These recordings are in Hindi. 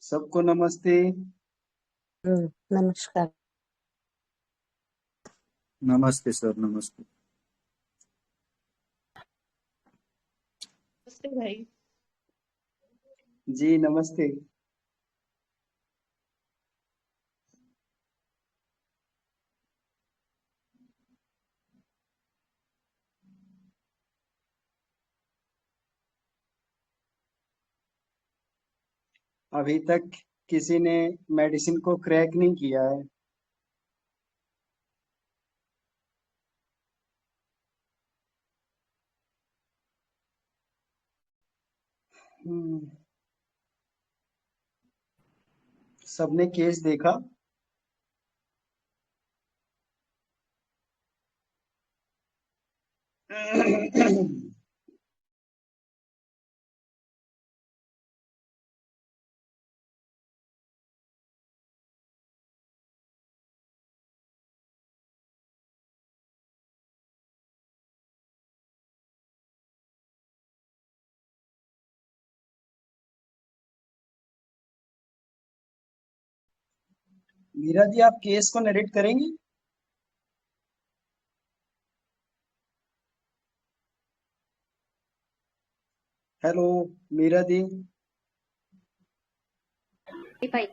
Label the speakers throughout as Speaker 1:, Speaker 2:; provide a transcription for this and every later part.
Speaker 1: सबको नमस्ते।
Speaker 2: नमस्कार।
Speaker 1: नमस्ते सर, नमस्ते।
Speaker 3: नमस्ते भाई।
Speaker 1: जी नमस्ते। अभी तक किसी ने मेडिसिन को क्रैक नहीं किया है। हम्म, सबने केस देखा। मीरा जी, आप केस को नरेट करेंगी? हेलो मीरा जी।
Speaker 3: भाई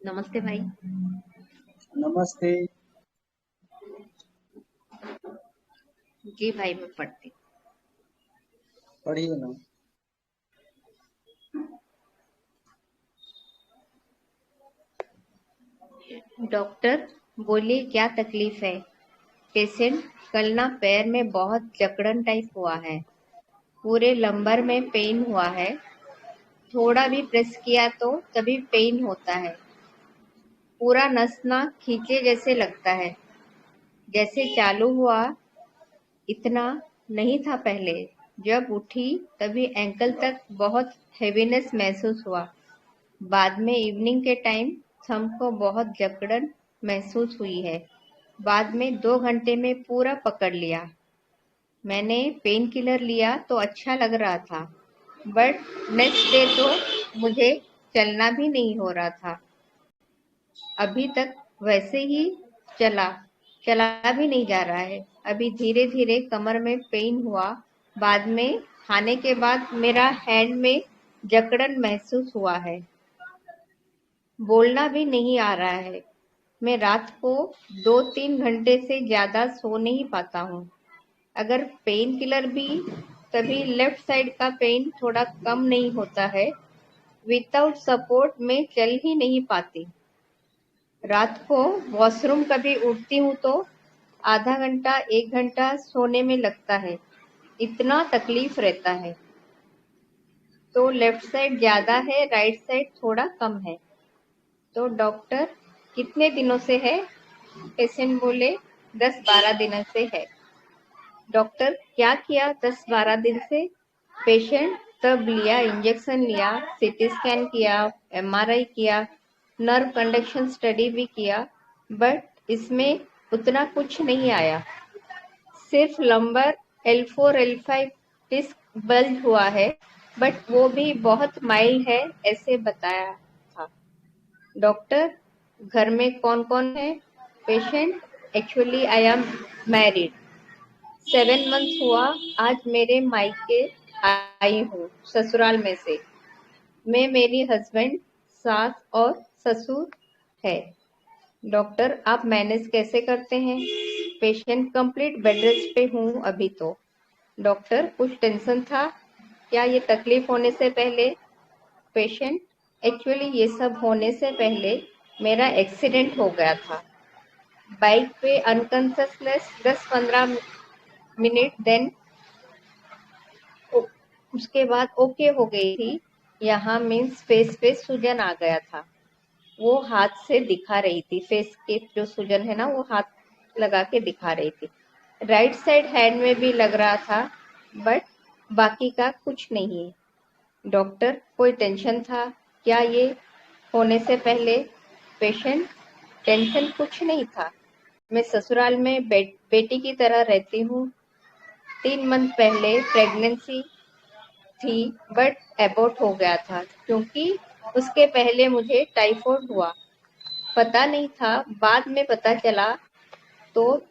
Speaker 3: नमस्ते भाई।
Speaker 1: नमस्ते।
Speaker 3: जी भाई, मैं पढ़ती
Speaker 1: पढ़िए ना।
Speaker 3: हूँ। डॉक्टर बोलिए, क्या तकलीफ है? पेशेंट, कल ना पैर में बहुत जकड़न टाइप हुआ है। पूरे लंबर में पेन हुआ है। थोड़ा भी प्रेस किया तो तभी पेन होता है। पूरा नस ना खींचे जैसे लगता है। जैसे चालू हुआ इतना नहीं था पहले। जब उठी तभी एंकल तक बहुत हेवीनेस महसूस हुआ। बाद में इवनिंग के टाइम थंब को बहुत जकड़न महसूस हुई है। बाद में 2 घंटे में पूरा पकड़ लिया। मैंने पेन किलर लिया तो अच्छा लग रहा था, बट नेक्स्ट डे तो मुझे चलना भी नहीं हो रहा था। अभी तक वैसे ही चला चला भी नहीं जा रहा है। अभी धीरे धीरे कमर में पेन हुआ। बाद में खाने के बाद मेरा हैंड में जकड़न महसूस हुआ है। बोलना भी नहीं आ रहा है। मैं रात को 2-3 घंटे से ज्यादा सो नहीं पाता हूँ। अगर पेन किलर भी तभी लेफ्ट साइड का पेन थोड़ा कम नहीं होता है। विदाउट सपोर्ट मैं चल ही नहीं पाती। रात को वॉशरूम कभी उठती हूँ तो आधा घंटा 1 घंटा सोने में लगता है। इतना तकलीफ रहता है। तो लेफ्ट साइड ज्यादा है, राइट साइड थोड़ा कम है। तो डॉक्टर, कितने दिनों से है? पेशेंट बोले, 10-12 दिनों से है। डॉक्टर, क्या किया 10-12 दिन से? पेशेंट, तब लिया, इंजेक्शन लिया, सीटी स्कैन किया, एमआरआई किया, नर्व कंडक्शन स्टडी भी किया, बट इसमें उतना कुछ नहीं आया। सिर्फ लंबर L4-L5 डिस्क बल्ज हुआ है, बट वो भी बहुत माइल्ड है, ऐसे बताया था। डॉक्टर, घर में कौन कौन है? Patient, actually I am married. 7 month हुआ आज मेरे मायके आई हूँ ससुराल में से। मैं, मेरी हस्बैंड, सास और ससुर है। डॉक्टर, आप मैनेज कैसे करते हैं? पेशेंट, कंप्लीट बेड रेस्ट पे हूँ अभी तो। डॉक्टर, कुछ टेंशन था क्या ये तकलीफ होने से पहले? पेशेंट, एक्चुअली ये सब होने से पहले मेरा एक्सीडेंट हो गया था। बाइक पे अनकॉन्शियसनेस 10-15 मिनट, देन उसके बाद ओके हो गई थी। यहाँ मीन्स फेस पे सूजन आ गया था। वो हाथ से दिखा रही थी, फेस के जो सूजन है ना वो हाथ लगा के दिखा रही थी। राइट साइड हैंड में भी लग रहा था, बट बाकी का कुछ नहीं है। डॉक्टर, कोई टेंशन था क्या ये होने से पहले? पेशेंट, टेंशन कुछ नहीं था। मैं ससुराल में बेटी की तरह रहती हूँ। 3 मंथ पहले प्रेगनेंसी थी, बट एबॉर्ट हो गया था क्योंकि उसके पहले मुझे टाइफाइड हुआ, पता नहीं था, बाद में पता चला। तो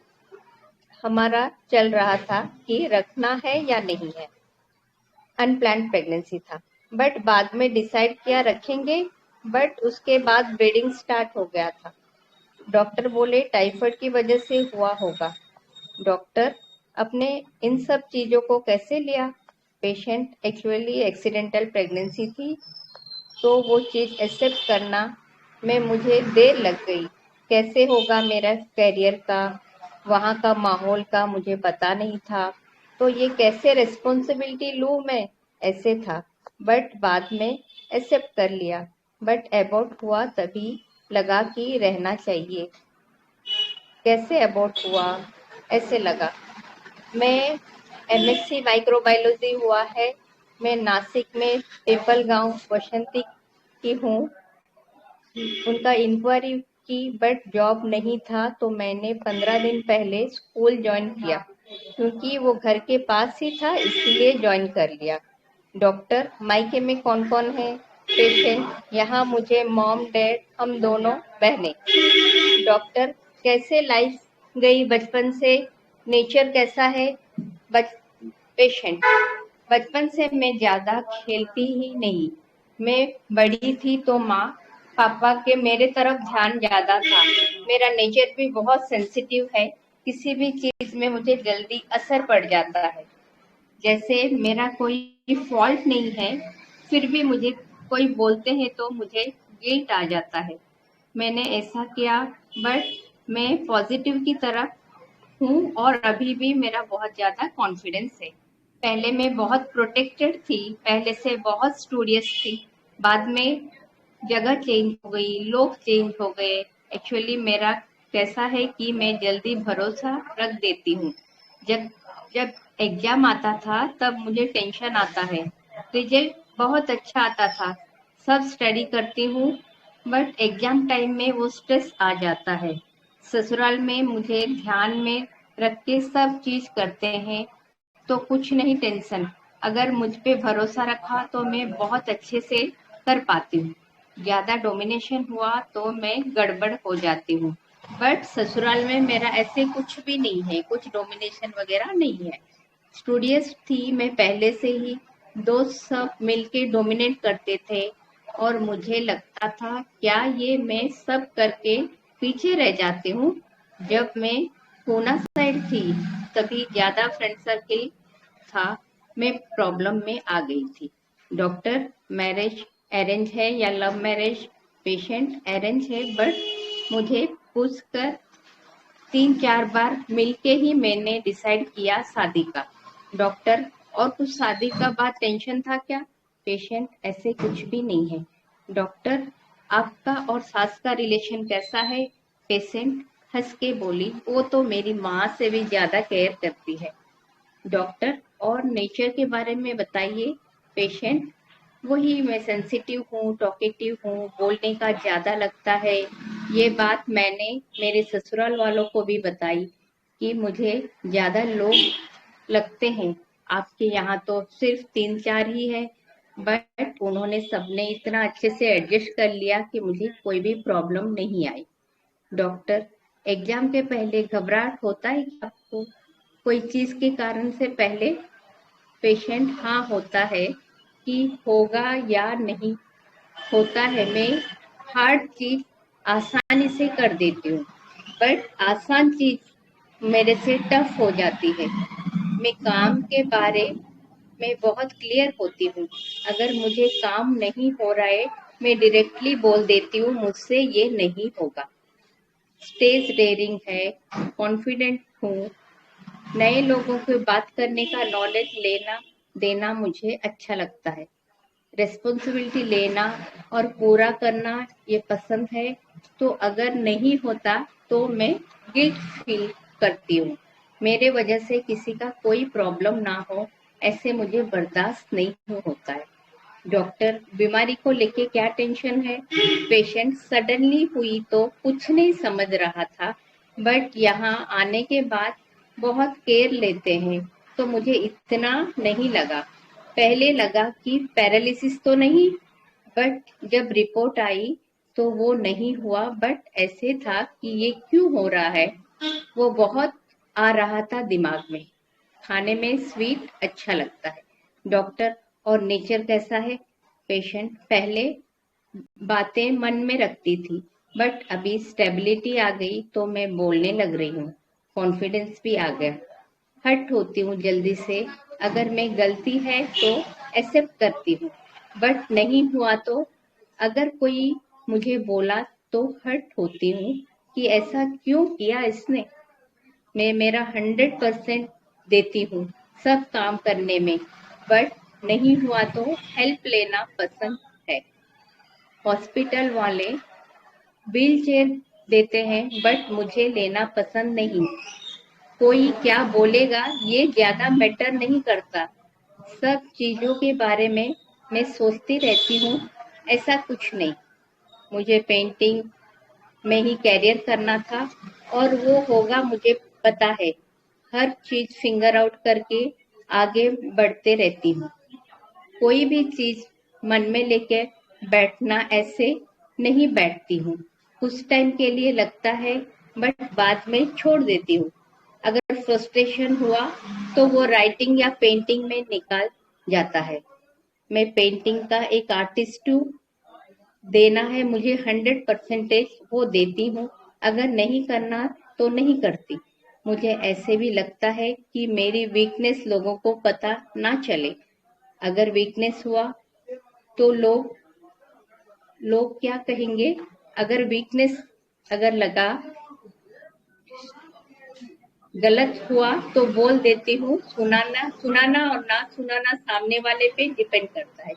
Speaker 3: हमारा चल रहा था कि रखना है या नहीं है, अनप्लान्ड प्रेगनेंसी था। बट बाद में डिसाइड किया रखेंगे, बट उसके बाद ब्लीडिंग स्टार्ट हो गया था। डॉक्टर बोले टाइफाइड की वजह से हुआ होगा। डॉक्टर अपने इन सब चीजों को कैसे लिया? पेशेंट एक्चुअली एक्सीडेंटल प्रेगनेंसी थी, तो वो चीज एक्सेप्ट करना में मुझे देर लग गई। कैसे होगा मेरा करियर का, वहाँ का माहौल का मुझे पता नहीं था, तो ये कैसे रिस्पॉन्सिबिलिटी लूँ मैं, ऐसे था। बट बाद में एक्सेप्ट कर लिया। बट अबॉर्ट हुआ तभी लगा कि रहना चाहिए। कैसे अबॉर्ट हुआ, ऐसे लगा। मैं एमएससी माइक्रोबायोलॉजी हुआ है। मैं नासिक में पीपल गांव बसंती की हूँ। उनका इंक्वायरी की, बट जॉब नहीं था, तो मैंने 15 दिन पहले स्कूल ज्वाइन किया, क्योंकि वो घर के पास ही था, इसलिए ज्वाइन कर लिया। डॉक्टर मायके में कौन कौन है? पेशेंट यहाँ मुझे मॉम डैड, हम दोनों बहनें। डॉक्टर कैसे लाइफ गई बचपन से, नेचर कैसा है? बच पेशेंट बचपन से मैं ज्यादा खेलती ही नहीं। मैं बड़ी थी तो माँ पापा के मेरे तरफ ध्यान ज्यादा था। मेरा नेचर भी बहुत सेंसिटिव है, किसी भी चीज में मुझे जल्दी असर पड़ जाता है। जैसे मेरा कोई फॉल्ट नहीं है, फिर भी मुझे कोई बोलते हैं तो मुझे गिल्ट आ जाता है, मैंने ऐसा किया। बट मैं पॉजिटिव की तरफ हूँ और अभी भी मेरा बहुत ज़्यादा कॉन्फिडेंस है। पहले मैं बहुत प्रोटेक्टेड थी, पहले से बहुत स्टूडियस थी। बाद में जगह चेंज हो गई, लोग चेंज हो गए। एक्चुअली मेरा कैसा है कि मैं जल्दी भरोसा रख देती हूँ। जब जब एग्जाम आता था तब मुझे टेंशन आता है। रिजल्ट बहुत अच्छा आता था, सब स्टडी करती हूँ, बट एग्जाम टाइम में वो स्ट्रेस आ जाता है। ससुराल में मुझे ध्यान में रख के सब चीज करते हैं, तो कुछ नहीं टेंशन। अगर मुझ पे भरोसा रखा तो मैं बहुत अच्छे से कर पाती हूँ। ज्यादा डोमिनेशन हुआ तो मैं गड़बड़ हो जाती हूँ। बट ससुराल में मेरा ऐसे कुछ भी नहीं है, कुछ डोमिनेशन वगैरह नहीं है। स्टूडियस थी मैं पहले से ही, दोस्त सब मिलके डोमिनेट करते थे, और मुझे लगता था क्या ये मैं सब करके पीछे रह जाती हूँ। जब मैं पूना साइड थी तभी ज्यादा फ्रेंड सर्किल था, मैं प्रॉब्लम में आ गई थी। डॉक्टर मैरिज अरेंज है या लव मैरिज? पेशेंट अरेंज है, बट मुझे पूछ कर 3-4 बार मिलके ही मैंने डिसाइड किया शादी का। डॉक्टर और कुछ शादी का बाद टेंशन था क्या? पेशेंट ऐसे कुछ भी नहीं है। डॉक्टर आपका और सास का रिलेशन कैसा है? पेशेंट हंस के बोली वो तो मेरी माँ से भी ज्यादा केयर करती है। डॉक्टर और नेचर के बारे में बताइए। पेशेंट वही, मैं सेंसिटिव हूँ, टॉकेटिव हूँ, बोलने का ज्यादा लगता है। ये बात मैंने मेरे ससुराल वालों को भी बताई कि मुझे ज्यादा लोग लगते हैं, आपके यहाँ तो सिर्फ 3-4 ही है। बट उन्होंने सबने इतना अच्छे से एडजस्ट कर लिया कि मुझे कोई भी प्रॉब्लम नहीं आई। डॉक्टर एग्जाम के पहले घबराहट होता है क्या आपको, कोई चीज के कारण से पहले? पेशेंट हाँ होता है, कि होगा या नहीं होता है। मैं हार्ड चीज आसानी से कर देती हूँ, बट आसान चीज मेरे से टफ हो जाती है। मैं काम के बारे में बहुत क्लियर होती हूँ। अगर मुझे काम नहीं हो रहा है, मैं डायरेक्टली बोल देती हूँ मुझसे ये नहीं होगा। स्टेज डेयरिंग है, कॉन्फिडेंट हूँ, नए लोगों को बात करने का नॉलेज लेना देना मुझे अच्छा लगता है। रिस्पॉन्सिबिलिटी लेना और पूरा करना ये पसंद है। तो अगर नहीं होता तो मैं गिल्ट फील करती हूँ। मेरे वजह से किसी का कोई प्रॉब्लम ना हो, ऐसे मुझे बर्दाश्त नहीं होता है। डॉक्टर बीमारी को लेके क्या टेंशन है? पेशेंट सडनली हुई तो कुछ नहीं समझ रहा था, बट यहाँ आने के बाद बहुत केयर लेते हैं, तो मुझे इतना नहीं लगा। पहले लगा कि पैरालिसिस तो नहीं, बट जब रिपोर्ट आई तो वो नहीं हुआ, बट ऐसे था कि ये क्यों हो रहा है, वो बहुत आ रहा था दिमाग में। खाने में स्वीट अच्छा लगता है। डॉक्टर, और नेचर कैसा है? पेशेंट, पहले बातें मन में रखती थी, बट अभी स्टेबिलिटी आ गई तो मैं बोलने लग रही हूँ। कॉन्फिडेंस भी आ गया। हर्ट होती हूँ जल्दी से। अगर मैं गलती है तो एक्सेप्ट करती हूँ, बट नहीं हुआ तो अगर कोई मुझे बोला तो हर्ट होती हूँ कि ऐसा क्यों किया इसने। मैं मेरा 100% देती हूँ सब काम करने में, बट नहीं हुआ तो हेल्प लेना पसंद है। हॉस्पिटल वाले व्हील चेयर देते हैं, बट मुझे लेना पसंद नहीं। कोई क्या बोलेगा ये ज्यादा मैटर नहीं करता। सब चीजों के बारे में मैं सोचती रहती हूँ। ऐसा कुछ नहीं। मुझे पेंटिंग में ही कैरियर करना था और वो होगा, मुझे पता है। हर चीज फिंगर आउट करके आगे बढ़ते रहती हूँ। कोई भी चीज मन में लेके बैठना ऐसे नहीं बैठती हूँ। कुछ टाइम के लिए लगता है, बट बाद में छोड़ देती हूँ। अगर फ्रस्ट्रेशन हुआ तो वो राइटिंग या पेंटिंग में निकाल जाता है। मैं पेंटिंग का एक आर्टिस्ट हूँ। देना है मुझे 100% वो देती हूँ। अगर नहीं करना तो नहीं करती। मुझे ऐसे भी लगता है कि मेरी वीकनेस लोगों को पता ना चले। अगर वीकनेस हुआ तो लोग लोग क्या कहेंगे? अगर वीकनेस अगर लगा गलत हुआ तो बोल देती हूँ। सुनाना सुनाना और ना सुनाना सामने वाले पे डिपेंड करता है।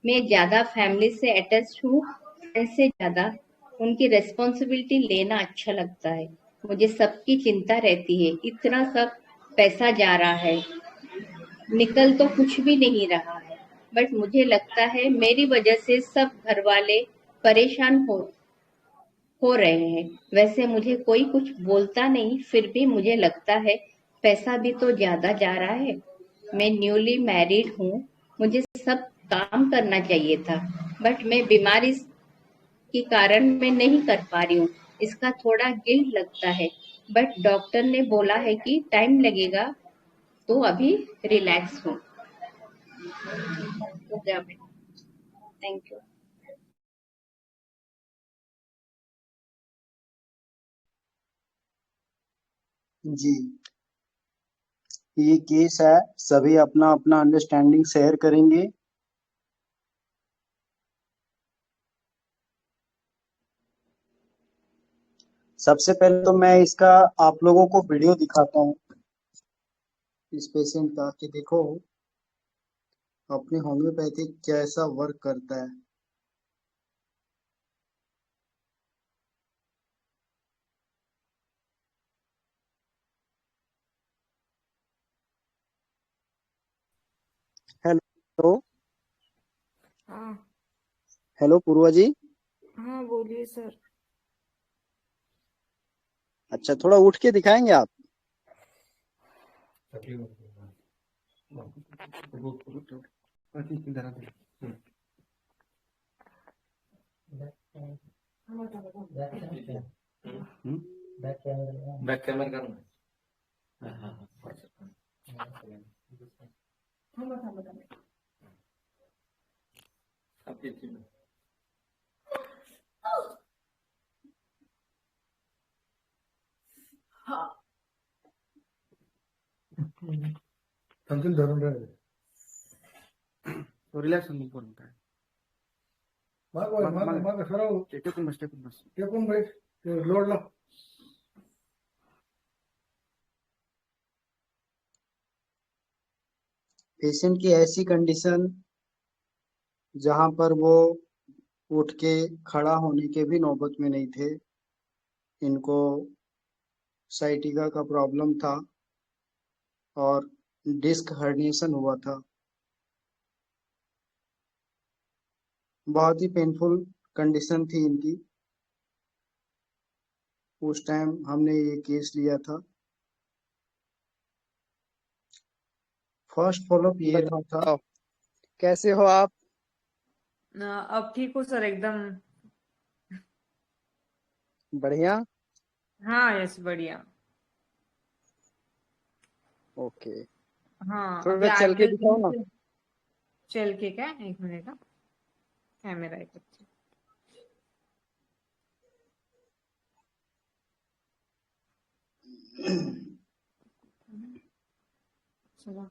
Speaker 3: मैं ज्यादा फैमिली से अटैच हूँ, फ्रेंड से ज्यादा। उनकी रिस्पॉन्सिबिलिटी लेना अच्छा लगता है। मुझे सबकी चिंता रहती है, इतना सब पैसा जा रहा है, निकल तो कुछ भी नहीं रहा है। बट मुझे लगता है मेरी वजह से सब घर वाले परेशान हो रहे हैं। वैसे मुझे कोई कुछ बोलता नहीं, फिर भी मुझे लगता है पैसा भी तो ज्यादा जा रहा है। मैं न्यूली मैरिड हूँ, मुझे सब काम करना चाहिए था, बट मैं बीमारी के कारण मैं नहीं कर पा रही हूँ। इसका थोड़ा गिल्ट लगता है, बट डॉक्टर ने बोला है कि टाइम लगेगा, तो अभी रिलैक्स हूँ। Thank you.
Speaker 1: जी, ये केस है। सभी अपना अपना अंडरस्टैंडिंग शेयर करेंगे। सबसे पहले तो मैं इसका आप लोगों को वीडियो दिखाता हूँ इस पेशेंट का, कि देखो अपनी होम्योपैथी कैसा वर्क करता है। हेलो।
Speaker 2: हाँ।
Speaker 1: हेलो पूर्वा जी।
Speaker 2: हाँ बोलिए सर।
Speaker 1: अच्छा, थोड़ा उठ के दिखाएंगे आप?
Speaker 4: बैक कैमरा करना। हाँ हाँ हाँ। आपकी टीम समथिंग धरून राहिले तो रिलॅक्स होऊन बोलून काय माग सरळ टेकून बस टेकून बैठ लोड ला
Speaker 1: पेशेंट की ऐसी कंडीशन जहां पर वो उठ के खड़ा होने के भी नौबत में नहीं थे। इनको साइटिका का प्रॉब्लम था और डिस्क हर्निएशन हुआ था। बहुत ही पेनफुल कंडीशन थी इनकी। उस टाइम हमने ये केस लिया था। फर्स्ट फॉलोअप ये रहा था।
Speaker 5: बताओ कैसे हो आप?
Speaker 2: अब ठीक हो सर एकदम।
Speaker 1: बढ़िया।
Speaker 2: हाँ यस बढ़िया।
Speaker 1: ओके,
Speaker 2: हाँ अभी
Speaker 1: थोड़ा चल के
Speaker 2: आगे
Speaker 1: दिखाओ ना।
Speaker 2: चल के क्या, एक मिनट का कैमरा एक अच्छे। चलो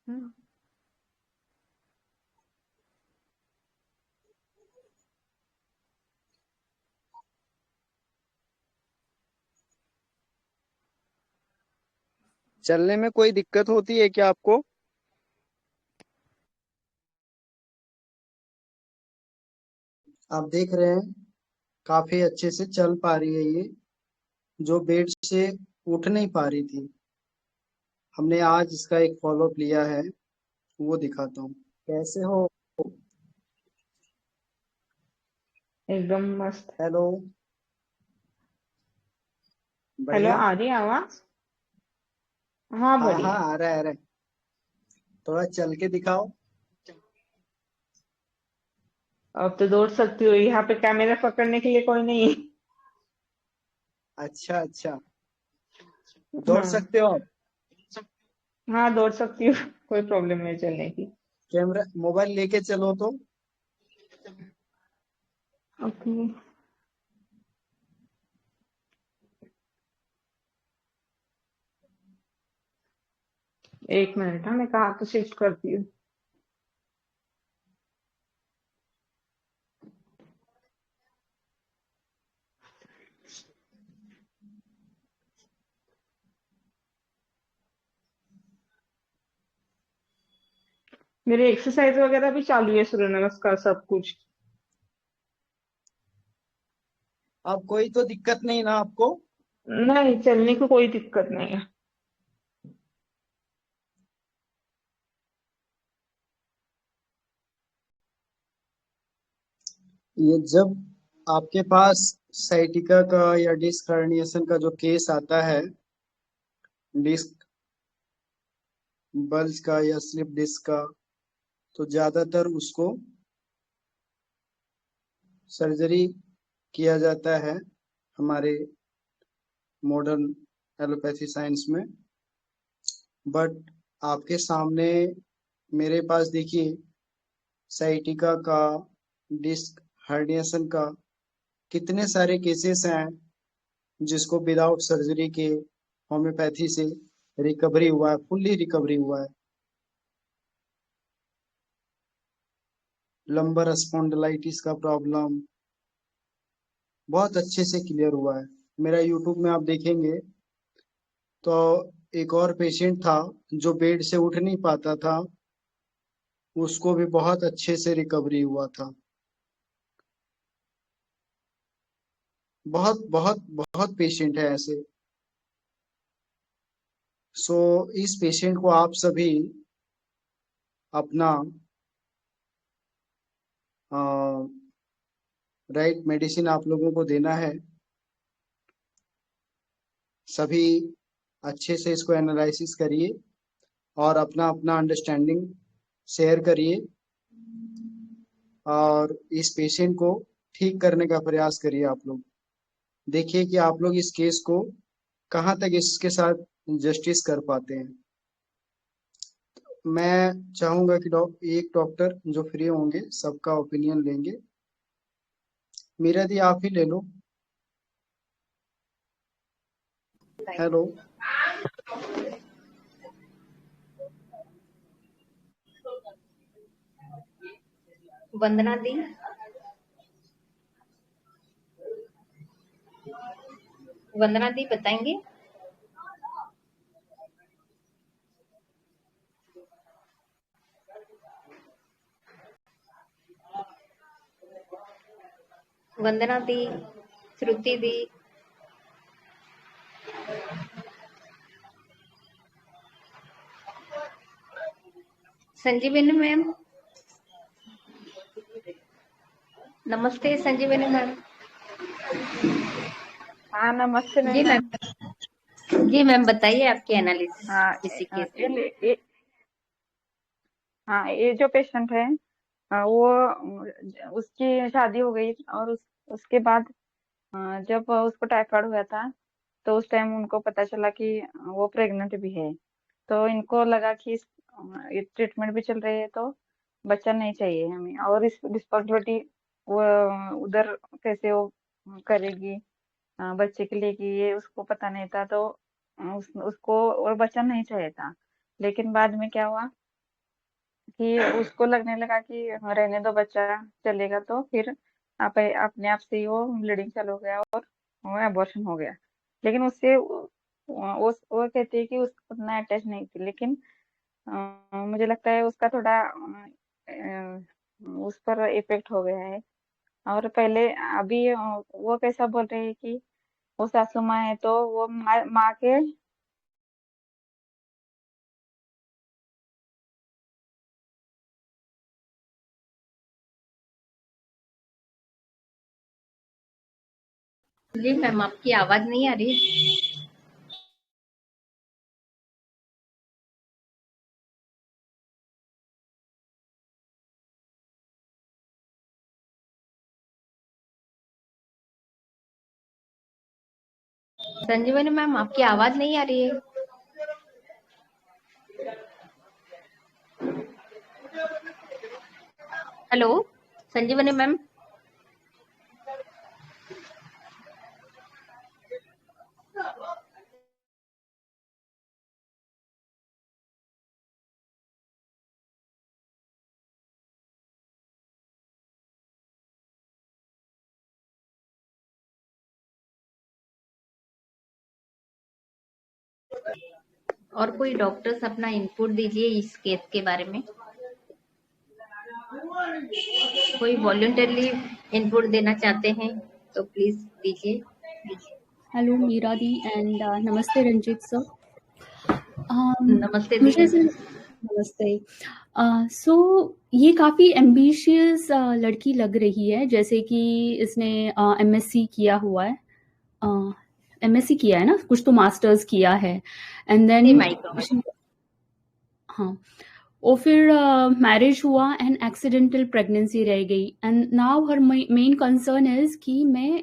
Speaker 2: हम्म,
Speaker 1: चलने में कोई दिक्कत होती है क्या आपको? आप देख रहे हैं काफी अच्छे से चल पा रही है ये, जो बेड से उठ नहीं पा रही थी। हमने आज इसका एक फॉलोअप लिया है, वो दिखाता हूँ। कैसे हो?
Speaker 2: एकदम मस्त।
Speaker 1: हेलो।
Speaker 2: हेलो
Speaker 1: बढ़िया।
Speaker 2: आ रही है आवाज? हाँ
Speaker 1: हाँ हाँ,
Speaker 2: बोलिए।
Speaker 1: आ रहा है, आ रहा है। थोड़ा चल के दिखाओ।
Speaker 2: अब तो दौड़ सकती हो, यहाँ पे कैमरा पकड़ने के लिए कोई नहीं है।
Speaker 1: अच्छा अच्छा, दौड़
Speaker 2: हाँ
Speaker 1: सकते हो आप?
Speaker 2: हाँ दौड़ सकती हूँ। कोई प्रॉब्लम नहीं चलने की।
Speaker 1: कैमरा मोबाइल लेके चलो तो।
Speaker 2: ओके एक मिनट, हाँ मैं कहाँ तो शिफ्ट करती हूँ। मेरे एक्सरसाइज वगैरह भी चालू है, सूर्य नमस्कार सब कुछ।
Speaker 1: अब कोई तो दिक्कत नहीं ना आपको?
Speaker 2: नहीं चलने को कोई दिक्कत नहीं है।
Speaker 1: ये जब आपके पास साइटिका का या डिस्क हर्निएशन का जो केस आता है, डिस्क बल्ज का या स्लिप डिस्क का, तो ज्यादातर उसको सर्जरी किया जाता है हमारे मॉडर्न एलोपैथी साइंस में। बट आपके सामने मेरे पास देखिए, साइटिका का, डिस्क हर्निएशन का कितने सारे केसेस हैं जिसको विदाउट सर्जरी के होम्योपैथी से रिकवरी हुआ है, फुल्ली रिकवरी हुआ है। लंबर स्पॉन्डिलाइटिस का प्रॉब्लम बहुत अच्छे से क्लियर हुआ है। मेरा यूट्यूब में आप देखेंगे तो एक और पेशेंट था जो बेड से उठ नहीं पाता था, उसको भी बहुत अच्छे से रिकवरी हुआ था। बहुत बहुत बहुत पेशेंट है ऐसे। सो इस पेशेंट को आप सभी अपना राइट मेडिसिन आप लोगों को देना है। सभी अच्छे से इसको एनालिसिस करिए और अपना अपना अंडरस्टैंडिंग शेयर करिए, और इस पेशेंट को ठीक करने का प्रयास करिए। आप लोग देखिए कि आप लोग इस केस को कहाँ तक इसके साथ जस्टिस कर पाते हैं। मैं चाहूंगा कि एक डॉक्टर जो फ्री होंगे सबका ओपिनियन लेंगे। मीरा दी आप ही ले लो। हेलो।
Speaker 3: वंदना दी। वंदना दी बताएंगे। वंदना दी, श्रुति दी, संजीवनी मैम। नमस्ते संजीवनी मैम।
Speaker 2: हाँ नमस्ते
Speaker 3: जी
Speaker 2: मैम।
Speaker 3: मैम। जी मैम, बताइए आपकी एनालिसिस
Speaker 5: हाँ
Speaker 3: इसी केस
Speaker 5: ये,
Speaker 3: में।
Speaker 5: ये हाँ ये जो पेशेंट है वो उसकी शादी हो गई और उसके बाद जब उसको टाइफाइड हुआ था तो उस टाइम उनको पता चला कि वो प्रेग्नेंट भी है। तो इनको लगा कि ये ट्रीटमेंट भी चल रही है तो बच्चा नहीं चाहिए हमें, और इस रिस्पॉन्सिबिलिटी वो उधर कैसे वो करेगी बच्चे के लिए, कि ये उसको पता नहीं था। तो उसको और बच्चा नहीं चाहिए था। लेकिन बाद में क्या हुआ कि उसको लगने लगा कि रहने दो, बच्चा चलेगा। तो फिर अपने आप से ही वो ब्लीडिंग चालू हो गया और वो अबॉर्शन हो गया। लेकिन उससे वो कहती है कि उसको उतना अटैच नहीं थी। लेकिन मुझे लगता है उसका थोड़ा उस पर इफेक्ट हो गया है। और पहले अभी वो कैसा बोल रही है कि वो सासू माँ है तो वो माँ के
Speaker 3: जी मैम, आपकी आवाज नहीं आ रही है। संजीवनी मैम, आपकी आवाज नहीं आ रही है। हेलो संजीवनी मैम। और कोई डॉक्टर्स अपना इनपुट दीजिए इस केस के बारे में। कोई वॉलंटरली इनपुट देना चाहते हैं तो प्लीज दीजिए।
Speaker 6: हेलो मीरा दी एंड नमस्ते रंजीत सर।
Speaker 3: नमस्ते
Speaker 6: मुझे
Speaker 3: दीदी।
Speaker 6: ऐसे नमस्ते। सो ये काफ़ी एम्बिशियस लड़की लग रही है, जैसे कि इसने एमएससी किया हुआ है। एमएससी किया है ना, कुछ तो मास्टर्स किया है एंड
Speaker 3: जी
Speaker 6: देन
Speaker 3: माइक्रो।
Speaker 6: हाँ, और फिर मैरिज हुआ एंड एक्सीडेंटल प्रेगनेंसी रह गई and now her main concern is कि मैं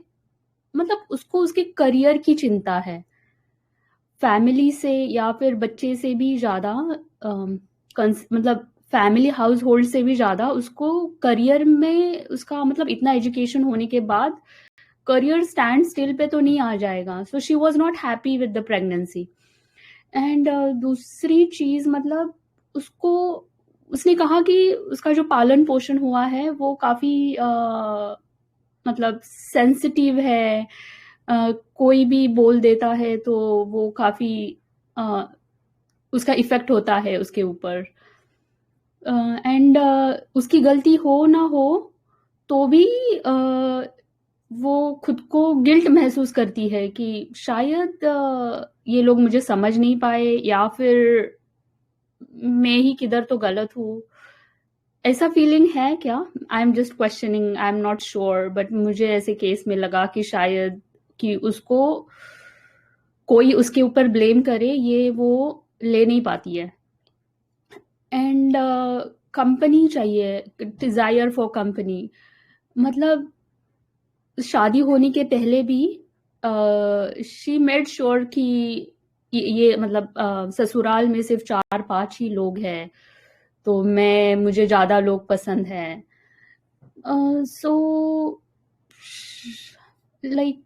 Speaker 6: मतलब उसको उसके करियर की चिंता है, फैमिली से या फिर बच्चे से भी ज़्यादा, मतलब फैमिली हाउस होल्ड से भी ज़्यादा उसको करियर में उसका मतलब इतना एजुकेशन होने के बाद करियर स्टैंड स्टिल पे तो नहीं आ जाएगा। So she was not happy with the pregnancy and दूसरी चीज़ मतलब उसको उसने कहा कि उसका जो पालन पोषण हुआ है वो काफ़ी मतलब सेंसिटिव है। कोई भी बोल देता है तो वो काफ़ी उसका इफ़ेक्ट होता है उसके ऊपर एंड उसकी गलती हो ना हो तो भी वो खुद को गिल्ट महसूस करती है कि शायद ये लोग मुझे समझ नहीं पाए या फिर मैं ही किधर तो गलत हूँ। ऐसा फीलिंग है क्या? I am just questioning, I am not sure, but मुझे ऐसे केस में लगा कि शायद कि उसको कोई उसके ऊपर ब्लेम करे ये वो ले नहीं पाती है एंड कंपनी चाहिए, डिज़ायर फॉर कंपनी। मतलब शादी होने के पहले भी शी मेड श्योर कि ये मतलब ससुराल में सिर्फ 4-5 ही लोग हैं तो मुझे ज़्यादा लोग पसंद हैं। सो लाइक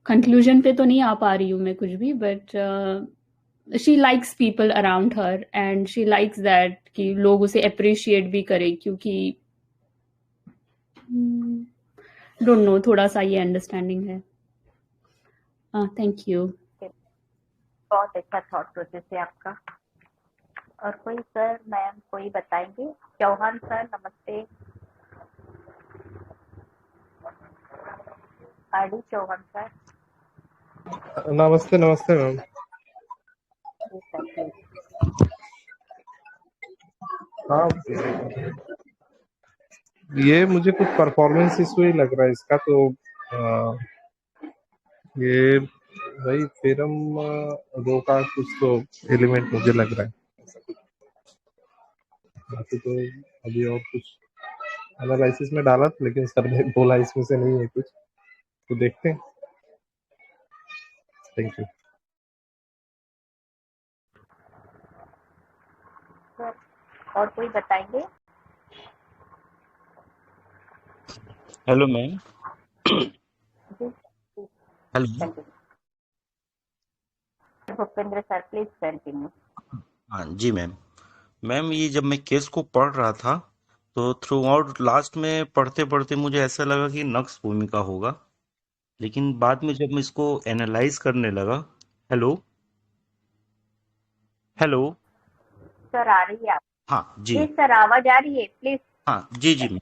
Speaker 6: कंक्लूजन पे तो नहीं आ पा रही हूँ मैं कुछ भी, but she likes people around her and she likes that कि लोग उसे अप्रिशिएट भी करें, क्योंकि डोंट नो, थोड़ा सा ये अंडरस्टैंडिंग है। Thank you.
Speaker 7: बहुत अच्छा थॉट प्रोसेस है आपका। और कोई सर मैम कोई बताएंगे? चौहान सर नमस्ते। RD Chauhan sir.
Speaker 8: नमस्ते नमस्ते मैम।
Speaker 7: Ji sir please.
Speaker 8: हाँ, ये मुझे कुछ परफॉर्मेंस इशू ही लग रहा है इसका। तो ये वही थ्योरम रो का कुछ तो एलिमेंट मुझे लग रहा है, ऐसा कुछ। बाकी तो अभी और कुछ एनालिसिस में डाला था, लेकिन सर ने बोला इसमें से नहीं है कुछ, तो देखते हैं। Thank you.
Speaker 7: सर और कोई बताएंगे?
Speaker 9: Hello ma'am.
Speaker 7: जी
Speaker 9: hello.
Speaker 7: Continue. Bhupendra sir please continue.
Speaker 9: हाँ जी मैम। मैम ये जब मैं केस को पढ़ रहा था तो थ्रू आउट लास्ट में पढ़ते पढ़ते मुझे ऐसा लगा कि नक्स भूमिका होगा, लेकिन बाद में जब मैं इसको एनालाइज करने लगा। Hello hello.
Speaker 7: सर आ रही है आप?
Speaker 9: हाँ जी।
Speaker 7: जी सर आवाज आ रही है प्लीज।
Speaker 9: हाँ जी जी मैम।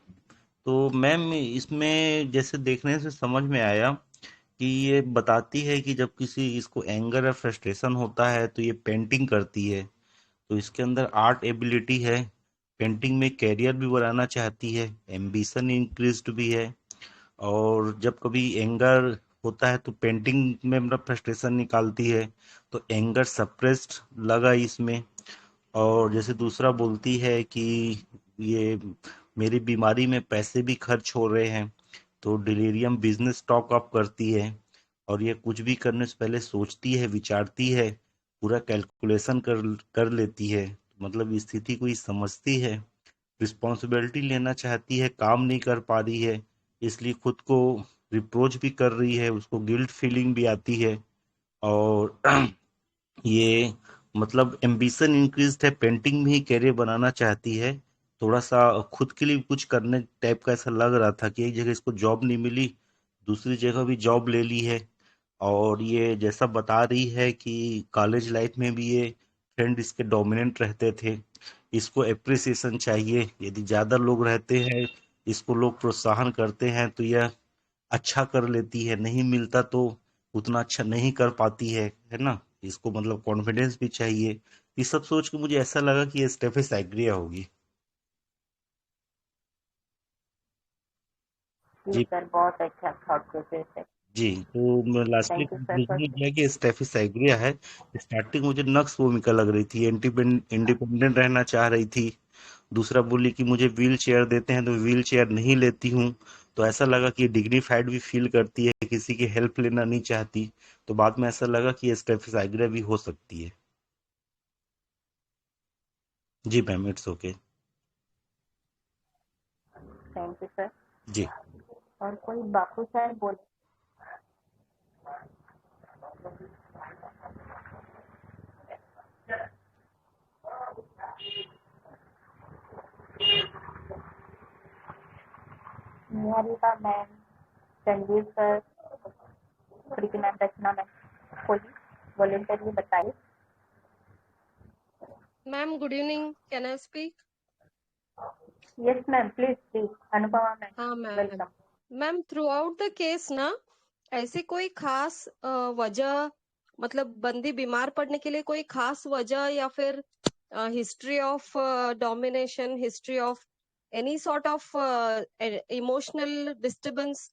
Speaker 9: तो मैम इसमें जैसे देखने से समझ में आया कि ये बताती है कि जब किसी इसको एंगर या फ्रस्ट्रेशन होता है तो ये पेंटिंग करती है। तो इसके अंदर आर्ट एबिलिटी है, पेंटिंग में कैरियर भी बनाना चाहती है, एम्बिशन इंक्रीज्ड भी है। और जब कभी एंगर होता है तो पेंटिंग में मतलब फ्रस्ट्रेशन निकालती है, तो एंगर सप्रेस्ड लगा इसमें। और जैसे दूसरा बोलती है कि ये मेरी बीमारी में पैसे भी खर्च हो रहे हैं, तो डिलीरियम बिजनेस स्टॉक अप करती है। और ये कुछ भी करने से पहले सोचती है, विचारती है, पूरा कैलकुलेशन कर कर लेती है। मतलब स्थिति को ही समझती है, रिस्पॉन्सिबिलिटी लेना चाहती है, काम नहीं कर पा रही है, इसलिए खुद को रिप्रोच भी कर रही है, उसको गिल्ट फीलिंग भी आती है। और ये मतलब एम्बिशन इंक्रीज है, पेंटिंग में ही कैरियर बनाना चाहती है। थोड़ा सा खुद के लिए कुछ करने टाइप का ऐसा लग रहा था कि एक जगह इसको जॉब नहीं मिली, दूसरी जगह भी जॉब ले ली है। और ये जैसा बता रही है कि कॉलेज लाइफ में भी ये फ्रेंड इसके डोमिनेंट रहते थे, इसको अप्रिसिएशन चाहिए। यदि ज़्यादा लोग रहते हैं, इसको लोग प्रोत्साहन करते हैं तो यह अच्छा कर लेती है, नहीं मिलता तो उतना अच्छा नहीं कर पाती है ना। इसको मतलब कॉन्फिडेंस भी चाहिए। ये सब सोच के मुझे ऐसा लगा कि ये स्टेफिस एग्रिया होगी।
Speaker 7: जी
Speaker 9: जी
Speaker 7: सर बहुत अच्छा थॉट प्रोसेस है।
Speaker 9: जी। तो lastly
Speaker 7: thank you sir for.
Speaker 9: Conclusion ये किया कि स्टेफिस एग्रिया है। स्टार्टिंग मुझे नक्स भूमिका लग रही थी, इंडिपेंडेंट रहना चाह रही थी। दूसरा बोली कि मुझे व्हील चेयर देते हैं तो व्हील चेयर नहीं लेती हूँ। तो ऐसा लगा कि डिग्निफाइड भी फील करती है, किसी की हेल्प लेना नहीं चाहती। तो बाद में ऐसा लगा कि ये स्टेफिस एग्रिया भी हो सकती है। जी ma'am, it's okay.
Speaker 7: Thank you sir.
Speaker 9: जी
Speaker 7: और कोई बापू सर बोल। Niharika ma'am, Sanjeev sir, Preeti ma'am, Rachna ma'am, कोई वॉलेंटरी बताइए।
Speaker 10: Ma'am, good evening. Can I speak?
Speaker 7: Yes ma'am please please. Anupama ma'am
Speaker 10: हाँ ma'am.
Speaker 7: Welcome.
Speaker 10: Ma'am throughout the case ना ऐसे कोई खास वजह, मतलब बंदी बीमार पड़ने के लिए कोई खास वजह या फिर history of domination, history of any sort of emotional disturbance,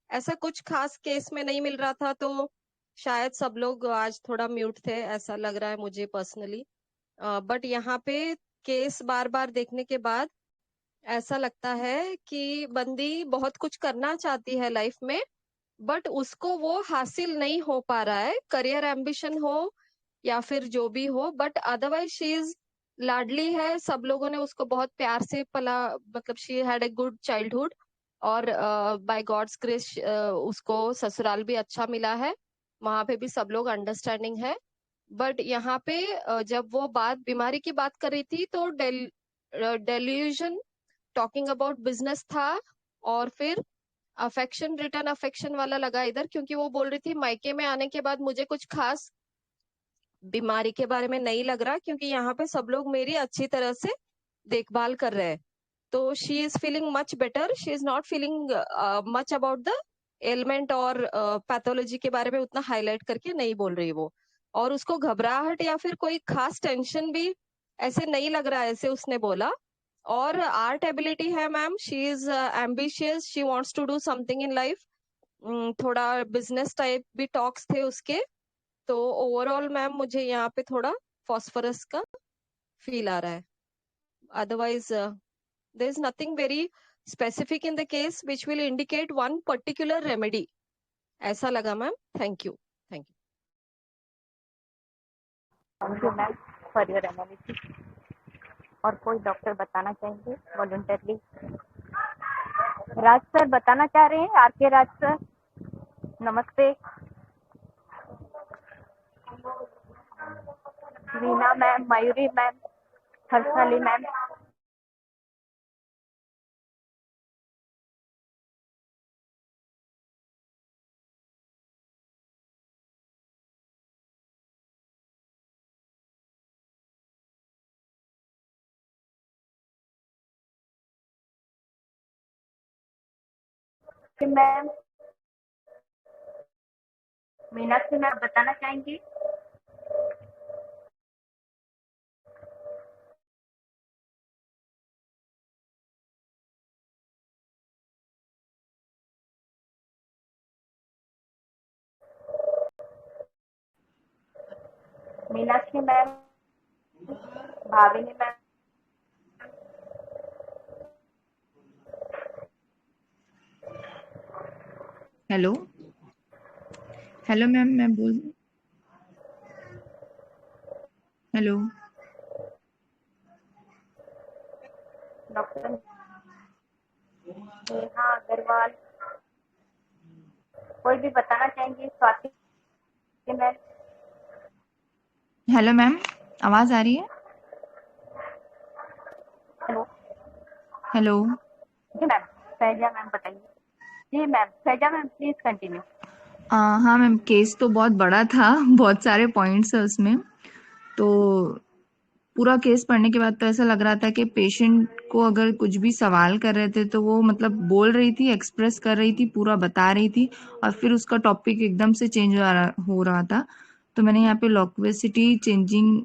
Speaker 10: ऐसा कुछ खास केस में नहीं मिल रहा था। तो शायद सब लोग आज थोड़ा म्यूट थे, ऐसा लग रहा है मुझे पर्सनली। बट यहाँ पे केस बार बार देखने के बाद ऐसा लगता है कि बंदी बहुत कुछ करना चाहती है लाइफ में, बट उसको वो हासिल नहीं हो पा रहा है, करियर एम्बिशन हो या फिर जो भी हो। बट अदरवाइज शी इज लाडली है, सब लोगों ने उसको बहुत प्यार से पला, मतलब she had a good childhood. और बाय गॉड्स ग्रेस उसको ससुराल भी अच्छा मिला है, वहां पे भी सब लोग अंडरस्टैंडिंग है। बट यहाँ पे जब वो बात बीमारी की बात कर रही थी तो डेल्यूजन टॉकिंग अबाउट बिजनेस था, और फिर अफेक्शन, रिटर्न अफेक्शन वाला लगा इधर, क्योंकि वो बोल रही थी मायके में आने के बाद मुझे कुछ खास बीमारी के बारे में नहीं लग रहा, क्योंकि यहाँ पे सब लोग मेरी अच्छी तरह से देखभाल कर रहे हैं। तो she is feeling much better, she is not feeling much about the element और पैथोलॉजी के बारे में उतना हाईलाइट करके नहीं बोल रही वो। और उसको घबराहट या फिर कोई खास टेंशन भी ऐसे नहीं लग रहा है, ऐसे उसने बोला। और आर्ट एबिलिटी है ma'am, she is ambitious, she wants to do something in life. थोड़ा बिजनेस टाइप भी टॉक्स थे उसके। तो ओवरऑल मैम मुझे यहाँ पे थोड़ा फॉस्फोरस का फील आ रहा है. Otherwise, there is nothing very specific in the case which will indicate one particular remedy. ऐसा लगा ma'am. Thank you. Thank you.
Speaker 7: Thank you ma'am for your analysis. और कोई डॉक्टर बताना चाहेंगे वॉलंटरली? राज सर बताना चाह रहे हैं? आर के राज सर, नमस्ते. Veena ma'am, Mayuri ma'am, Harshali ma'am. Ma'am Meenakshi ma'am बताना चाहेंगी? Meenakshi ma'am, Bhavini ma'am.
Speaker 11: Hello hello ma'am, मैं बोल. हेलो
Speaker 7: डॉक्टर नेहा अग्रवाल, कोई भी बताना चाहेंगी? स्वाति मैम.
Speaker 11: हेलो मैम, आवाज आ रही है?
Speaker 7: हेलो.
Speaker 11: हेलो
Speaker 7: जी मैम. सैजा मैम बताइए. जी मैम, सैजा मैम प्लीज कंटिन्यू.
Speaker 11: हाँ मैम, केस तो बहुत बड़ा था, बहुत सारे पॉइंट्स है उसमें. तो पूरा केस पढ़ने के बाद तो ऐसा लग रहा था कि पेशेंट को अगर कुछ भी सवाल कर रहे थे तो वो मतलब बोल रही थी, एक्सप्रेस कर रही थी, पूरा बता रही थी, और फिर उसका टॉपिक एकदम से चेंज हो रहा था. तो मैंने यहाँ पे लॉक्वेसिटी चेंजिंग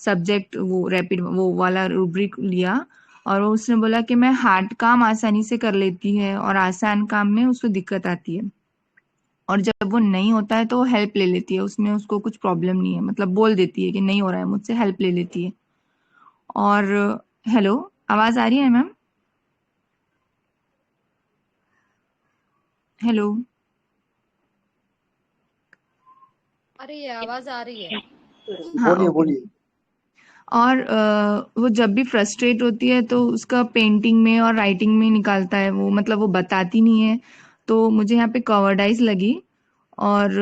Speaker 11: सब्जेक्ट वो रैपिड वो वाला रूब्रिक लिया, और उसने बोला कि मैं हार्ड काम आसानी से कर लेती है और आसान काम में उसको दिक्कत आती है, और जब वो नहीं होता है तो वो हेल्प ले लेती है, उसमें उसको कुछ प्रॉब्लम नहीं है, मतलब बोल देती है कि नहीं हो रहा है मुझसे, हेल्प ले लेती है. और हेलो, आवाज आ रही है मैम? हेलो
Speaker 10: अरे ये आवाज आ रही है.
Speaker 11: हाँ
Speaker 1: बोलिए
Speaker 11: ओके.
Speaker 1: बोलिए.
Speaker 11: और वो जब भी फ्रस्ट्रेट होती है तो उसका पेंटिंग में और राइटिंग में निकालता है वो, मतलब वो बताती नहीं है. तो मुझे यहाँ पे कवर्डाइज लगी, और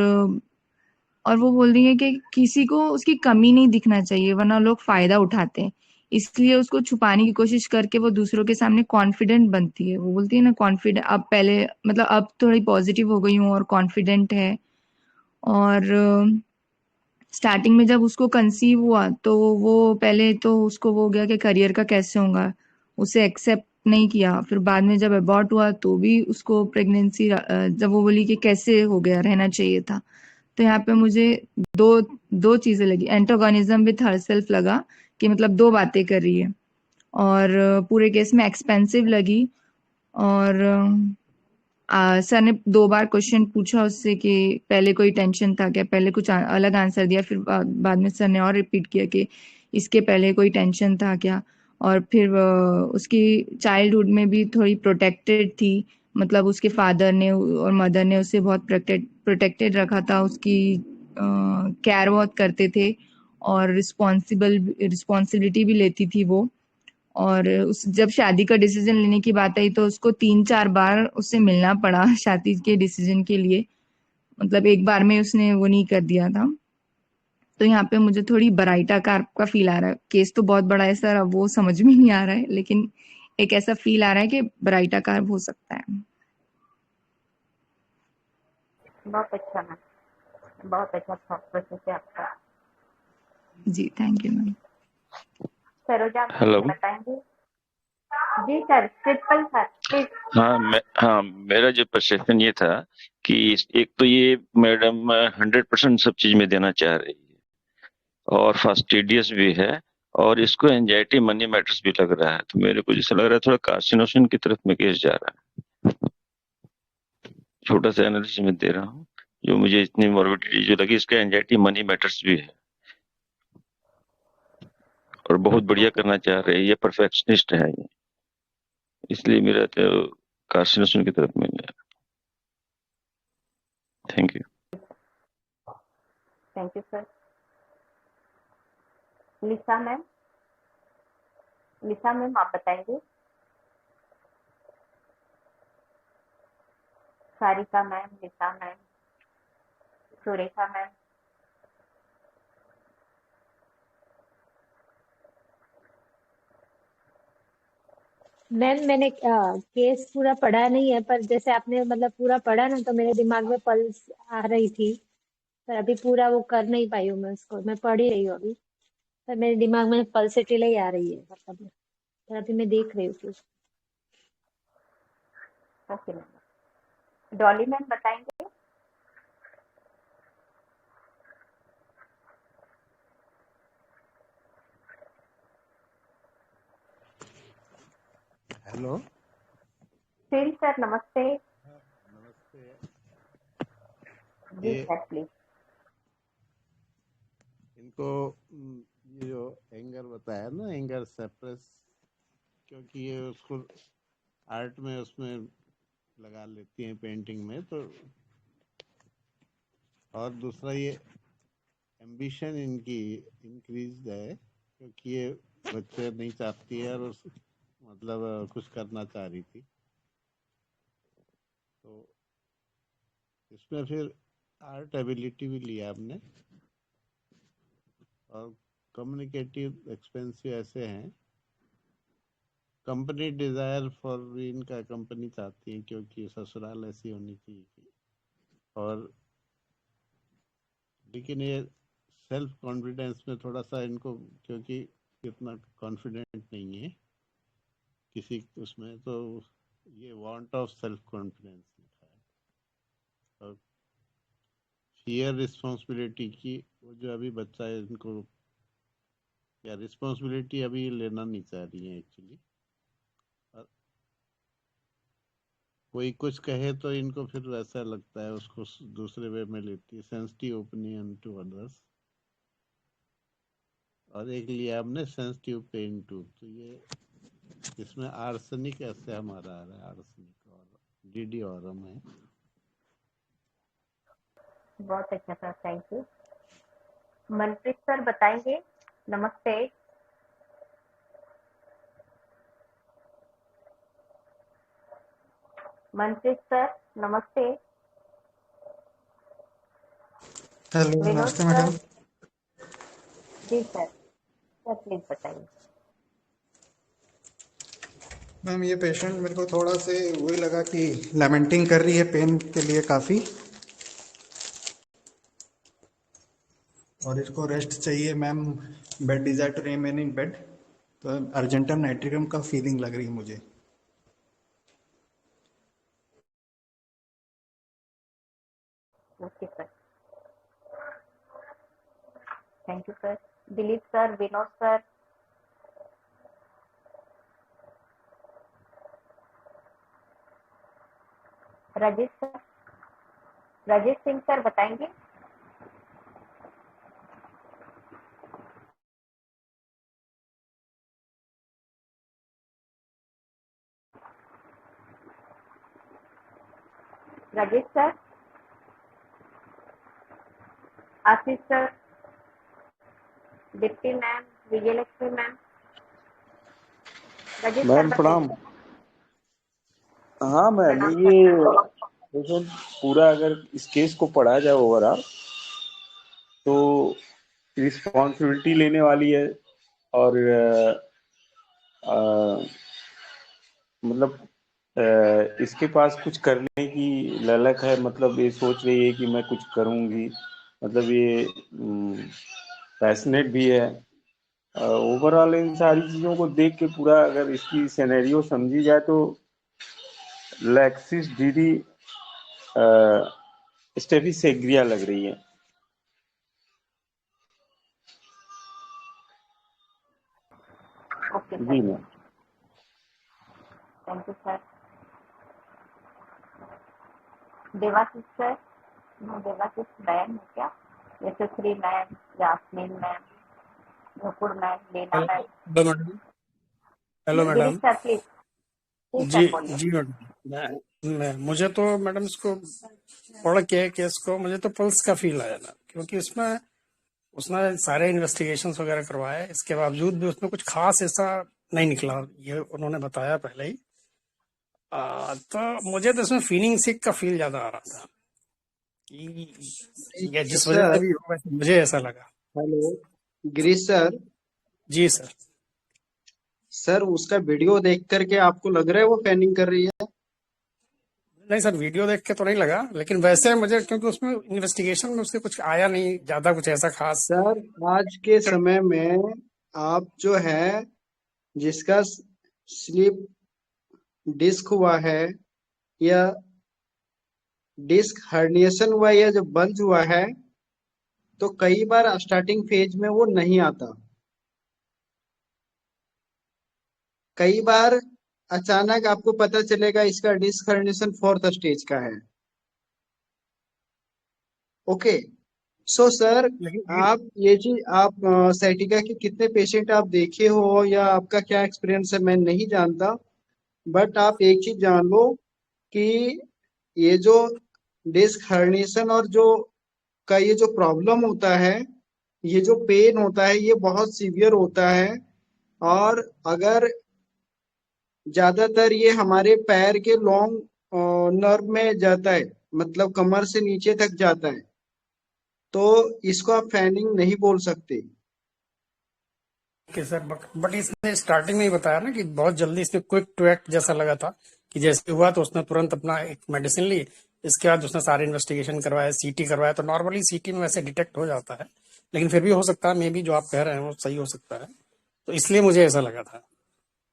Speaker 11: वो बोल रही है कि किसी को उसकी कमी नहीं दिखना चाहिए वरना लोग फायदा उठाते हैं, इसलिए उसको छुपाने की कोशिश करके वो दूसरों के सामने कॉन्फिडेंट बनती है. वो बोलती है ना कॉन्फिडेंट, अब पहले मतलब अब थोड़ी पॉजिटिव हो गई हूँ और कॉन्फिडेंट है. और स्टार्टिंग में जब उसको कंसीव हुआ तो वो पहले तो उसको वो हो गया कि करियर का कैसे होगा, उसे एक्सेप्ट नहीं किया. फिर बाद में जब अबॉर्ट हुआ तो भी उसको प्रेगनेंसी जब वो बोली कि कैसे हो गया, रहना चाहिए था. तो यहाँ पे मुझे दो दो चीजें लगी. एंटागोनिज्म विथ हरसेल्फ लगा कि मतलब दो बातें कर रही है, और पूरे केस में एक्सपेंसिव लगी. और सर ने 2 बार क्वेश्चन पूछा उससे कि पहले कोई टेंशन था क्या, पहले कुछ अलग आंसर दिया, फिर बाद में सर ने और रिपीट किया कि इसके पहले कोई टेंशन था क्या. और फिर उसकी चाइल्डहुड में भी थोड़ी प्रोटेक्टेड थी, मतलब उसके फादर ने और मदर ने उसे बहुत प्रोटेक्टेड रखा था, उसकी केयर बहुत करते थे, और रिस्पॉन्सिबिलिटी भी लेती थी वो. और उस जब शादी का डिसीजन लेने की बात आई तो उसको 3-4 बार उससे मिलना पड़ा शादी के डिसीजन के लिए, मतलब एक बार में उसने वो नहीं कर दिया था. तो यहाँ पे मुझे थोड़ी बराइटा कार का फील आ रहा है. केस तो बहुत बड़ा है सर, अब वो समझ में नहीं आ रहा है, लेकिन एक ऐसा फील आ रहा है कि बराइटा कार हो सकता है.
Speaker 7: बहुत अच्छा मैम, बहुत अच्छा थॉट प्रोसेस है आपका.
Speaker 11: जी thank you ma'am.
Speaker 7: Saroja
Speaker 12: hello.
Speaker 7: Ma'am बताएंगे? जी सर, प्रिंसिपल सर प्लीज.
Speaker 12: हाँ, मेरा जो परसेप्शन ये था कि एक तो ये मैडम 100% सब चीज में देना चाह रही है और फास्टिडियस भी है, और इसको एंजाइटी मनी मैटर्स भी लग रहा है. तो मेरे को जैसा लग रहा है थोड़ा कार्सिनोसिन की तरफ में केस जा रहा है. छोटा सा एनालिसिस में दे रहा हूँ. जो मुझे इतनी मॉर्बिडिटी जो लगी, इसका एंजाइटी मनी मैटर्स भी है और बहुत बढ़िया करना चाह रहे हैं, ये परफेक्शनिस्ट है ये, इसलिए मेरा तो कार्सिनोसिन की तरफ में गया। Thank you.
Speaker 7: Thank you sir. Lisa ma'am, Lisa ma'am आप बताएंगे। सारिका मैम, लिसा मैम, सुरेखा मैम।
Speaker 13: मैम मैंने केस पूरा पढ़ा नहीं है, पर जैसे आपने मतलब पूरा पढ़ा ना, तो मेरे दिमाग में पल्स आ रही थी, पर अभी पूरा वो कर नहीं पाई हूँ मैं उसको। मैं पढ़ ही रही हूँ अभी, पर मेरे दिमाग में पल्स डिले आ रही है, मतलब पर अभी मैं देख रही हूँ।
Speaker 7: Okay ma'am. डॉली मैम बताएंगे।
Speaker 14: हेलो
Speaker 7: फिर सर नमस्ते।
Speaker 14: नमस्ते।
Speaker 7: जी
Speaker 14: ये
Speaker 7: सर प्लीज।
Speaker 14: इनको ये जो एंगर बताया ना, एंगर सप्रेस, क्योंकि ये उसको आर्ट में उसमें लगा लेती हैं पेंटिंग में, तो और दूसरा ये एम्बिशन इनकी इंक्रीज है, क्योंकि ये बच्चे नहीं चाहती है और मतलब कुछ करना चाह रही थी, तो इसमें फिर आर्ट एबिलिटी भी लिया आपने और कम्युनिकेटिव एक्सपेंसिव ऐसे हैं। कंपनी डिजायर फॉर इनका कंपनी चाहती है, क्योंकि ससुराल ऐसी होनी चाहिए, और लेकिन ये सेल्फ कॉन्फिडेंस में थोड़ा सा इनको, क्योंकि इतना कॉन्फिडेंट नहीं है किसी उसमें, तो ये वांट ऑफ सेल्फ कॉन्फिडेंस लिखा है और फियर रिस्पॉन्सिबिलिटी की। वो जो अभी बच्चा है, इनको या रिस्पॉन्सिबिलिटी अभी लेना नहीं चाह रही है एक्चुअली, और कोई कुछ कहे तो इनको फिर ऐसा लगता है उसको दूसरे वे में लेती है, सेंसिटिव ओपिनियन टू अदर्स। और एक लिया हमने सेंसिटिव पेन टू, तो ये इसमें आर्सेनिक ऐसे हमारा आ रहा है, आर्सेनिक और डीडी और हम है।
Speaker 7: बहुत अच्छा sir, thank you. Manpreet sir बताएंगे। नमस्ते। मनप्रीत सर नमस्ते।
Speaker 1: हेलो,
Speaker 7: विनोद
Speaker 1: नमस्ते
Speaker 7: सर।
Speaker 1: मैडम।
Speaker 7: जी सर प्लीज बताइए।
Speaker 1: मैम ये पेशेंट मेरे को थोड़ा से वही लगा कि लेमेंटिंग कर रही है पेन के लिए काफ़ी, और इसको रेस्ट चाहिए ma'am. Bed desire to remain in bed, तो अर्जेंटम नाइट्रिकम का फीलिंग लग रही है मुझे।
Speaker 7: Okay sir, thank you sir. Dilip sir, Vinod sir. Rajesh sir, Rajesh Singh sir बताएंगे। Rajesh sir, Ashish sir, Deepti ma'am, Vijayalakshmi ma'am. Rajesh sir
Speaker 15: ma'am
Speaker 7: बताइए।
Speaker 15: प्रणाम। हाँ मैम,
Speaker 7: प्रणाम
Speaker 15: ये
Speaker 7: सर।
Speaker 15: देखो, पूरा अगर इस केस को पढ़ा जाए ओवरऑल, तो रिस्पॉन्सिबिलिटी लेने वाली है और मतलब इसके पास कुछ करने की ललक है, मतलब ये सोच रही है कि मैं कुछ करूंगी, मतलब ये पैशनेट भी है। ओवरऑल इन सारी चीज़ों को देख के पूरा अगर इसकी सिनेरियो समझी जाए तो लैक्सिस डीडी स्टेफी सेग्रिया लग रही है।
Speaker 7: ओके सर,
Speaker 15: जी ma'am.
Speaker 7: Thank you sir. Devashish sir. Devashish ma'am है क्या? Yashasvi ma'am, Jasmine ma'am, Nupur ma'am, Leena
Speaker 16: hello
Speaker 7: ma'am.
Speaker 16: Madam. Hello
Speaker 7: Girish
Speaker 16: madam.
Speaker 7: Sir please, please
Speaker 16: जी
Speaker 7: सर बोलिए।
Speaker 16: जी मैडम। मुझे तो मैडम इसको पढ़ के केस को मुझे तो पल्स का फील आया ना, क्योंकि उसमें उसने सारे इन्वेस्टिगेशंस वगैरह करवाए, इसके बावजूद भी उसमें कुछ खास ऐसा नहीं निकला, ये उन्होंने बताया पहले ही। तो मुझे तो इसमें फीलिंग सिक का फील ज्यादा आ रहा था कि ये जिस वजह से
Speaker 1: सर,
Speaker 16: भी हो, वैसे मुझे ऐसा लगा।
Speaker 1: Hello Girish sir.
Speaker 16: जी सर।
Speaker 1: सर उसका वीडियो देख करके आपको लग रहा है वो फैनिंग कर रही है?
Speaker 16: नहीं सर, वीडियो देख के तो नहीं लगा, लेकिन वैसे मुझे, क्योंकि उसमें इन्वेस्टिगेशन में उससे कुछ आया नहीं ज्यादा, कुछ ऐसा खास।
Speaker 1: सर आज के समय में आप जो है, जिसका स्लीप डिस्क हुआ है या डिस्क हर्निएशन हुआ है या जो बल्ज हुआ है, तो कई बार स्टार्टिंग फेज में वो नहीं आता। कई बार अचानक आपको पता चलेगा इसका डिस्क हर्निएशन 4th स्टेज का है। ओके, सो सर
Speaker 16: लेकिन
Speaker 1: आप ये चीज आप साइटिका के कितने पेशेंट आप देखे हो या आपका क्या एक्सपीरियंस है मैं नहीं जानता, बट आप एक चीज जान लो कि ये जो डिस्क हर्निएशन और जो का ये जो प्रॉब्लम होता है, ये जो पेन होता है, ये बहुत सीवियर होता है। और अगर ज्यादातर ये हमारे पैर के लॉन्ग नर्व में जाता है, मतलब कमर से नीचे तक जाता है, तो इसको आप फैनिंग नहीं बोल सकते।
Speaker 16: ओके सर, बट इसने स्टार्टिंग में ही बताया ना कि बहुत जल्दी इसने क्विक टू एक्ट जैसा लगा था, कि जैसे हुआ तो उसने तुरंत अपना एक मेडिसिन ली, इसके बाद उसने सारे इन्वेस्टिगेशन करवाया, सीटी करवाया। तो नॉर्मली सीटी में वैसे डिटेक्ट हो जाता है, लेकिन फिर भी हो सकता है, मे बी जो आप कह रहे हैं वो सही हो सकता है, तो इसलिए मुझे ऐसा लगा था।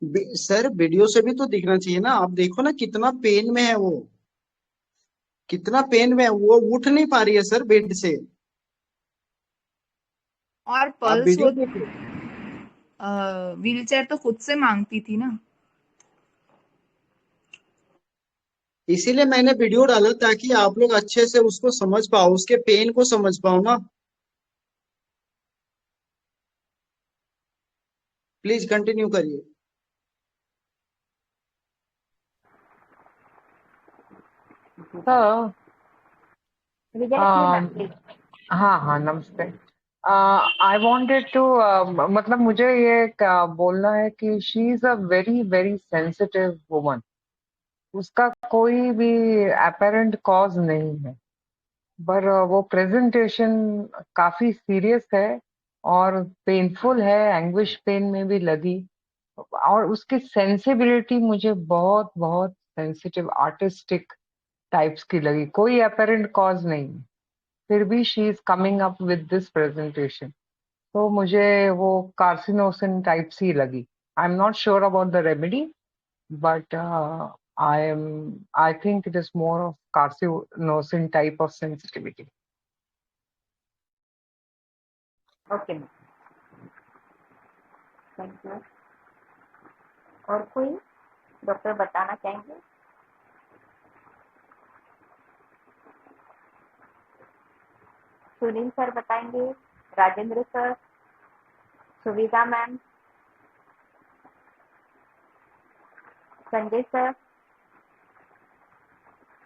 Speaker 1: सर वीडियो से भी तो दिखना चाहिए ना, आप देखो ना कितना पेन में है वो, कितना पेन में है वो, उठ नहीं पा रही है सर बेड से।
Speaker 11: और
Speaker 1: आप
Speaker 11: पल्स वो
Speaker 1: वीडियो देखो।
Speaker 11: व्हील चेयर तो खुद से मांगती थी ना।
Speaker 1: इसीलिए मैंने वीडियो डाला ताकि आप लोग अच्छे से उसको समझ पाओ, उसके पेन को समझ पाओ ना। प्लीज कंटिन्यू करिए।
Speaker 17: Sir
Speaker 7: Vijayalakshmi ma'am please.
Speaker 17: हाँ हाँ नमस्ते। आई वांटेड टू मतलब मुझे ये बोलना है कि she is a very very sensitive woman. उसका कोई भी अपेरेंट कॉज नहीं है, पर वो प्रेजेंटेशन काफी सीरियस है और पेनफुल है, एंग्विश पेन में भी लगी। और उसकी सेंसिबिलिटी मुझे बहुत बहुत सेंसिटिव आर्टिस्टिक टाइप्स की लगी, कोई अपेरेंट कॉज नहीं, फिर भी she is coming up with this presentation. तो मुझे वो कार्सिनोसिन टाइप सी लगी। I am not sure about the remedy, but I think it is more of carcinosin type of sensitivity.
Speaker 7: Okay ma'am, thank you. और कोई डॉक्टर बताना चाहेंगे? सुनील सर बताएंगे, राजेंद्र सर, सुविधा मैम, संजय सर,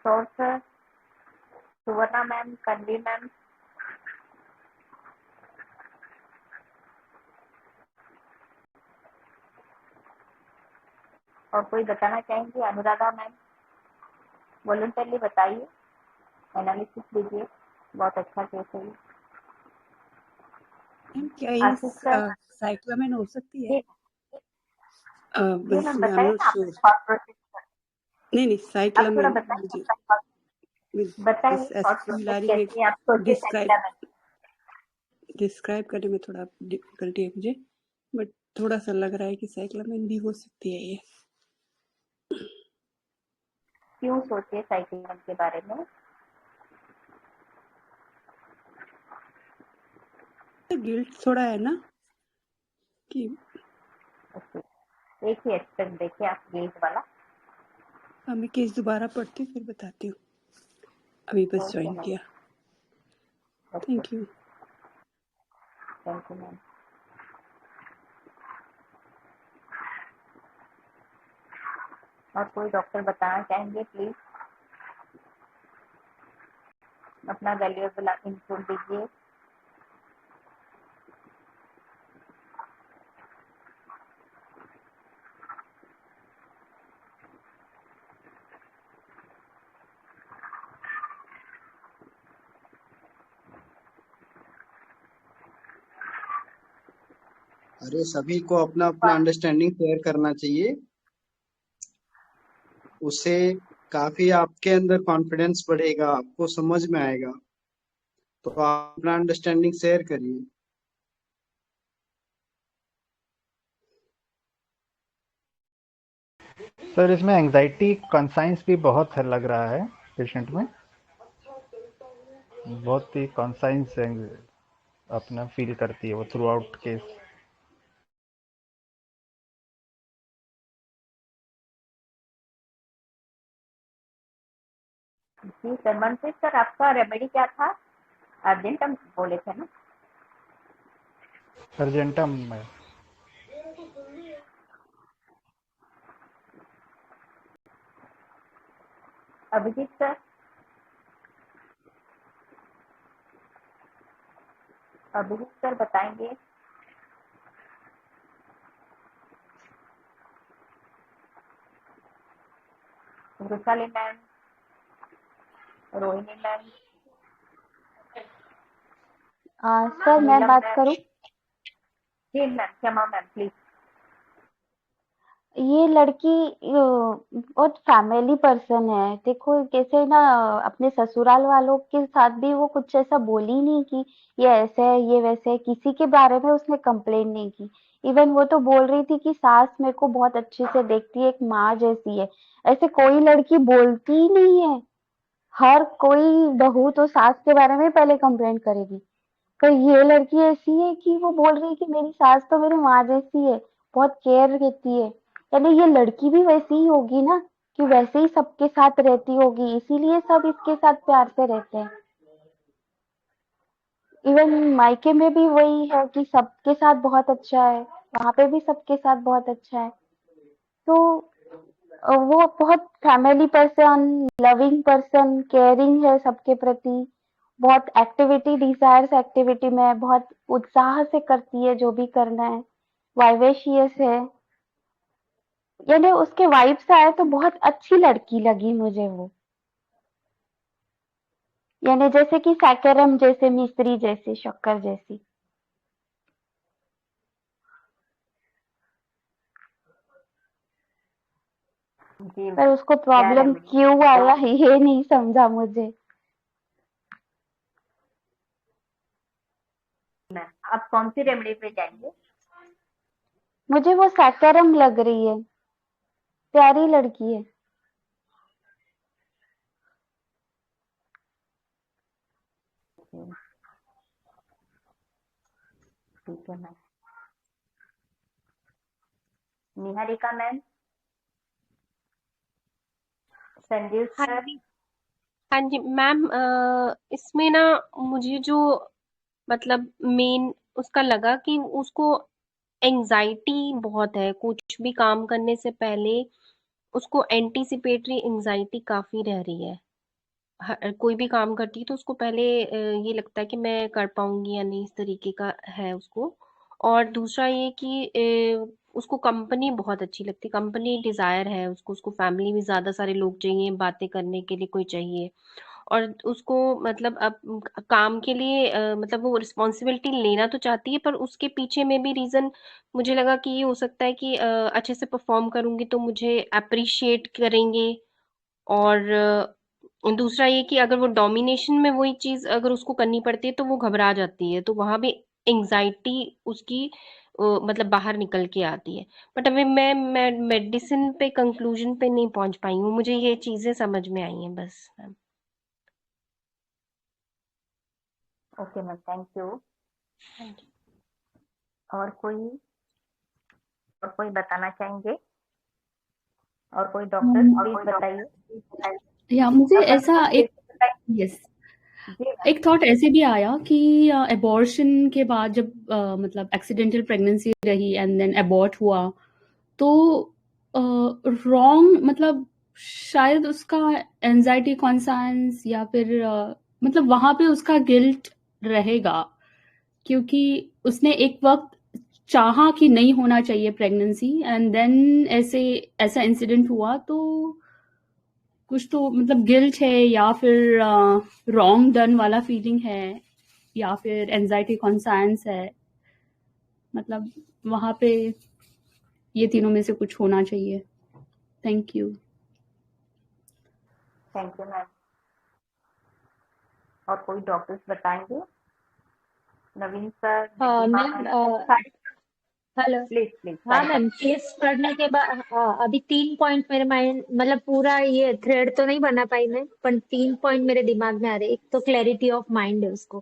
Speaker 7: सौर सर, सुवर्णा मैम, कन्वी मैम, और कोई बताना चाहेंगे? अनुराधा मैम, वॉलंटियरली बताइए, एनालिसिस लीजिए, बहुत अच्छा केस है ये।
Speaker 18: मैम क्या ये
Speaker 7: आशीष सर,
Speaker 18: साइक्लामेन हो सकती है?
Speaker 7: जी मैम
Speaker 18: आई एम
Speaker 7: बताइए
Speaker 18: नॉट
Speaker 7: ना आपका
Speaker 18: श्योर।
Speaker 7: Thought process.
Speaker 18: नहीं
Speaker 7: आप थोड़ा
Speaker 18: साइक्लामेन
Speaker 7: बताइए
Speaker 18: मुझे
Speaker 7: अपना thought- बताइए
Speaker 18: इस
Speaker 7: थॉट
Speaker 18: एसिड
Speaker 7: प्रोसेस
Speaker 18: मिलारी में
Speaker 7: कैसे आप सोचे साइक्लामेन।
Speaker 18: डिस्क्राइब करने में थोड़ा डिफिकल्टी है मुझे, बट थोड़ा सा लग रहा है कि साइक्लामेन भी हो सकती है ये।
Speaker 7: क्यों सोचे साइक्लामेन के बारे में?
Speaker 18: गिल्ट थोड़ा है ना कि
Speaker 7: एक ही एक्सपेक्ट देखिए आप गेज वाला।
Speaker 18: मैं केस दोबारा पढ़ती हूँ फिर बताती हूँ, अभी बस
Speaker 7: ओके
Speaker 18: ज्वाइन
Speaker 7: मैम,
Speaker 18: किया।
Speaker 7: Okay
Speaker 18: thank you.
Speaker 7: Thank you ma'am. और कोई डॉक्टर बताना चाहेंगे प्लीज? अपना वैल्यूएबल इनपुट दीजिए।
Speaker 1: अरे सभी को अपना अपना अंडरस्टैंडिंग शेयर करना चाहिए, उससे काफी आपके अंदर कॉन्फिडेंस बढ़ेगा, आपको समझ में आएगा। तो आप अपना अंडरस्टैंडिंग शेयर करिए।
Speaker 19: सर इसमें एंजाइटी कॉन्साइंस भी बहुत है लग रहा है पेशेंट में, बहुत ही कॉन्साइंस अपना फील करती है वो थ्रू आउट केस।
Speaker 7: जी सर, मनप्रीत सर आपका रेमेडी क्या था? अर्जेंटम बोले थे ना?
Speaker 19: अर्जेंटम में
Speaker 7: अभिजीत सर, अभिजीत सर बताएंगे। Vrishali ma'am, Rohini ma'am,
Speaker 20: sir मैं
Speaker 7: नीलम
Speaker 20: बात
Speaker 7: मैम।
Speaker 20: करूं?
Speaker 7: जी मैम, क्षमा मैम प्लीज।
Speaker 20: ये लड़की बहुत फैमिली पर्सन है। देखो कैसे ना, अपने ससुराल वालों के साथ भी वो कुछ ऐसा बोली नहीं कि ये ऐसे है ये वैसे है, किसी के बारे में उसने कंप्लेन नहीं की। इवन वो तो बोल रही थी कि सास मेरे को बहुत अच्छे से देखती है, एक माँ जैसी है। ऐसे कोई लड़की बोलती ही नहीं है। हर कोई बहू तो सास के बारे में पहले कंप्लेन करेगी, पर ये लड़की ऐसी है कि वो बोल रही है कि मेरी सास तो मेरी माँ जैसी है, बहुत केयर करती है। यानी ये लड़की भी वैसी ही होगी ना, कि वैसे ही सबके साथ रहती होगी, इसीलिए सब इसके साथ प्यार से रहते हैं। इवन मायके में भी वही है कि सबके साथ बहुत अच्छा है, वहां पे भी सबके साथ बहुत अच्छा है। तो वो बहुत family person, loving person, caring है सबके प्रति, बहुत एक्टिविटी, डिजायर्स एक्टिविटी में बहुत उत्साह से करती है जो भी करना है, वाइवेशियस है। यानी उसके वाइब से आए तो बहुत अच्छी लड़की लगी मुझे वो। यानी जैसे कि सैकरम जैसे, मिस्त्री जैसे, शक्कर जैसी।
Speaker 7: जी
Speaker 20: पर उसको
Speaker 7: क्या
Speaker 20: प्रॉब्लम
Speaker 7: रेमेडी
Speaker 20: क्यों आया ये नहीं समझा मुझे।
Speaker 7: मैम? आप कौन सी रेमेडी पे जाएंगे?
Speaker 20: मुझे वो सैकरम लग रही है, प्यारी लड़की है।
Speaker 7: ठीक है मैम। निहारिका मैम, संजीव
Speaker 21: हाँ
Speaker 7: सर।
Speaker 21: जी, हाँ जी मैम। इसमें ना मुझे जो मतलब मेन उसका लगा कि उसको एंजाइटी बहुत है, कुछ भी काम करने से पहले उसको एंटीसिपेटरी एंजाइटी काफी रह रही है। कोई भी काम करती है तो उसको पहले ये लगता है कि मैं कर पाऊंगी या नहीं, इस तरीके का है उसको। और दूसरा ये कि उसको कंपनी बहुत अच्छी लगती, कंपनी डिजायर है उसको, उसको फैमिली में ज्यादा सारे लोग चाहिए, बातें करने के लिए कोई चाहिए। और उसको मतलब अब काम के लिए मतलब वो रिस्पॉन्सिबिलिटी लेना तो चाहती है, पर उसके पीछे में भी रीजन मुझे लगा कि ये हो सकता है कि अच्छे से परफॉर्म करूंगी तो मुझे अप्रिशिएट करेंगे। और दूसरा ये कि अगर वो डोमिनेशन में वही चीज अगर उसको करनी पड़ती है तो वो घबरा जाती है, तो वहां भी एंजाइटी उसकी मतलब बाहर निकल के आती है। बट अभी मैं मेडिसिन पे कंक्लूजन पे नहीं पहुंच पाई हूँ, मुझे ये चीजें समझ में आई हैं बस ma'am.
Speaker 7: Okay ma'am, thank you.
Speaker 21: Thank you.
Speaker 7: और कोई बताना चाहेंगे? और कोई डॉक्टर प्लीज बताइए।
Speaker 6: या मुझे ऐसा एक, यस,
Speaker 7: जी मैम।
Speaker 6: एक थॉट ऐसे भी आया कि एबॉर्शन के बाद जब मतलब एक्सीडेंटल प्रेगनेंसी रही एंड देन एबॉर्ट हुआ तो रॉन्ग मतलब शायद उसका एंजाइटी कॉन्सर्न्स या फिर मतलब वहां पे उसका गिल्ट रहेगा क्योंकि उसने एक वक्त चाहा कि नहीं होना चाहिए प्रेगनेंसी एंड देन ऐसा इंसिडेंट हुआ तो कुछ तो मतलब गिल्ट है या फिर रॉन्ग डन वाला फीलिंग है या फिर एंजाइटी कॉन्सर्न्स है मतलब वहां पे ये तीनों में से कुछ होना चाहिए। Thank you.
Speaker 7: Thank you ma'am. और कोई डॉक्टर्स बताएंगे? Naveen sir, Ritima
Speaker 13: ma'am
Speaker 7: ma'am,
Speaker 13: hello.
Speaker 7: Please please
Speaker 13: हाँ
Speaker 7: सारिका।
Speaker 13: मैम, केस पढ़ने के बाद अभी 3 पॉइंट मेरे माइंड मतलब पूरा ये थ्रेड तो नहीं बना पाई मैं, पर 3 पॉइंट मेरे दिमाग में आ रहे। एक तो क्लैरिटी ऑफ माइंड है उसको,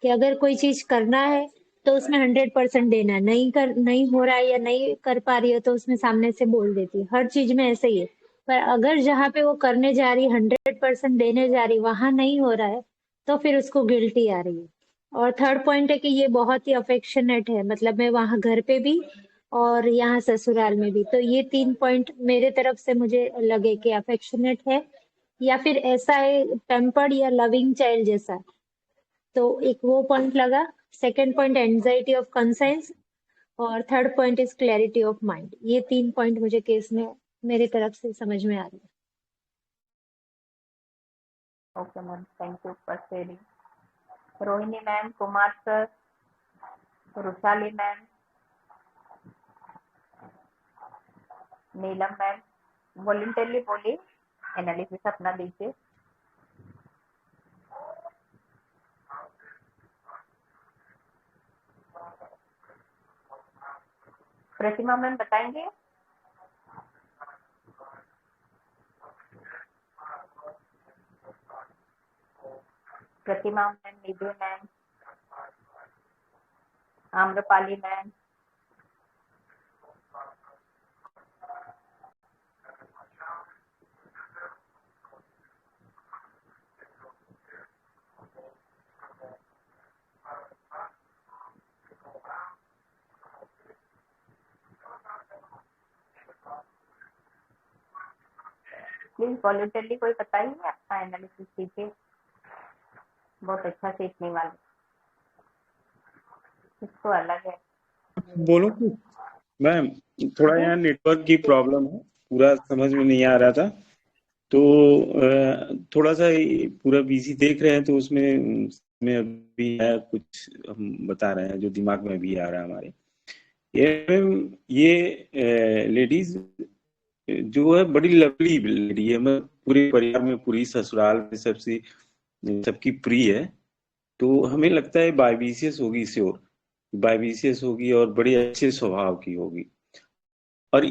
Speaker 13: कि अगर कोई चीज करना है तो उसमें 100% देना है, नहीं हो रहा है या नहीं कर पा रही है तो उसमें सामने से बोल देती है। हर चीज में ऐसे ही है। पर अगर जहाँ पे वो करने जा रही, 100% देने जा रही, वहां नहीं हो रहा है तो फिर उसको गिल्टी आ रही है। और थर्ड पॉइंट है कि ये बहुत ही अफेक्शनेट है, मतलब मैं वहां घर पे भी और यहाँ ससुराल में भी। तो ये 3 पॉइंट मेरे तरफ से मुझे लगे कि अफेक्शनेट है या फिर ऐसा है टेम्पर्ड या लविंग चाइल्ड जैसा। तो एक वो पॉइंट लगा। Second point anxiety of conscience और third point is clarity of mind. ये 3 पॉइंट मुझे केस में मेरे तरफ से समझ में आ रही है।
Speaker 7: Okay ma'am, thank you for sharing. Rohini ma'am, Kumar sir, Rushali ma'am, Neelam ma'am, voluntarily बोलिए, एनालिसिस अपना दीजिए। प्रतिमा मैम बताएंगे? Pratima ma'am, Nidhi ma'am, Amrapali ma'am, please voluntarily कोई बताइए, आपका एनालिसिस कीजिए। बहुत अच्छा सीखने वाले, इसको अलग है।
Speaker 15: बोलो कुछ। मैम थोड़ा यहाँ नेटवर्क की प्रॉब्लम है, पूरा समझ में नहीं आ रहा था, तो थोड़ा सा पूरा बीसी देख रहे हैं तो उसमें अभी है कुछ हम बता रहे हैं जो दिमाग में भी आ रहा है हमारे। ये लेडीज जो है बड़ी लवली लेडी है, मैं पूरे परिवार में पूरी ससुराल में सबकी प्रिय है। तो हमें लगता है बाइबिशियस होगी, श्योर बाइबिशियस होगी और बड़े अच्छे स्वभाव की होगी। और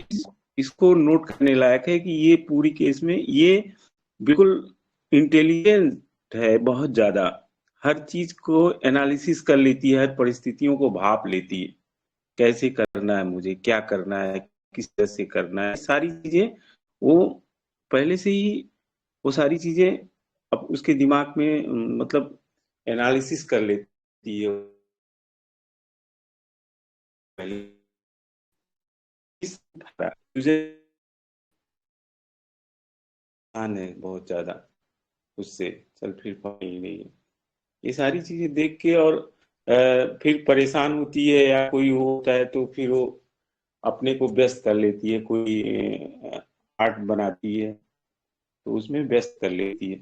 Speaker 15: इसको नोट करने लायक है कि ये पूरी केस में ये बिल्कुल इंटेलिजेंट है, बहुत ज्यादा हर चीज को एनालिसिस कर लेती है, हर परिस्थितियों को भाप लेती है, कैसे करना है, मुझे क्या करना है, किस तरह से करना है, सारी चीजें वो पहले से ही वो सारी चीजें अब उसके दिमाग में मतलब एनालिसिस कर लेती है पहले। है बहुत ज्यादा, उससे चल फिर पाई नहीं है। ये सारी चीजें देख के और फिर परेशान होती है या कोई होता है तो फिर वो अपने को व्यस्त कर लेती है, कोई आर्ट बनाती है तो उसमें व्यस्त कर लेती है।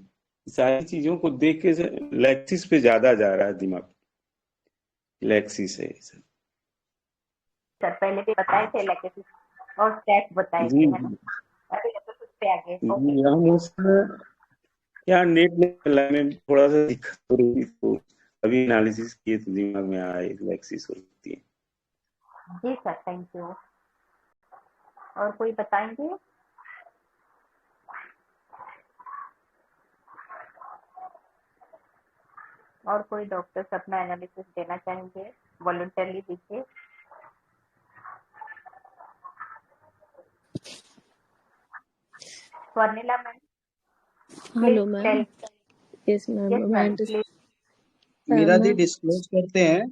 Speaker 15: सारी चीजों को देख के लैक्सिस पे ज्यादा जा रहा है दिमाग, लैक्सिस है सर।
Speaker 7: सर पहले भी बताए थे लैक्सिस और स्टेप बताए
Speaker 15: जी
Speaker 7: थे, है ना? अभी तो कुछ पे आगे।
Speaker 15: जी, हम उसमें यार नेट में चलाने में थोड़ा सा दिक्कत हो रही थी, तो अभी एनालिसिस किए तो दिमाग में आए लैक्सिस होती है।
Speaker 7: जी सर, थैंक यू। और कोई बताएंगे? और कोई डॉक्टर्स अपना एनालिसिस देना चाहेंगे? वॉलंटियरली दीजिए। Swarnila ma'am,
Speaker 4: hello
Speaker 7: please
Speaker 4: ma'am.
Speaker 7: Tell.
Speaker 4: Yes, ma'am.
Speaker 7: Yes
Speaker 4: I
Speaker 7: ma'am
Speaker 4: understand.
Speaker 7: Please
Speaker 1: Meera दी
Speaker 4: Ma'am,
Speaker 1: डिस्क्लोज करते हैं।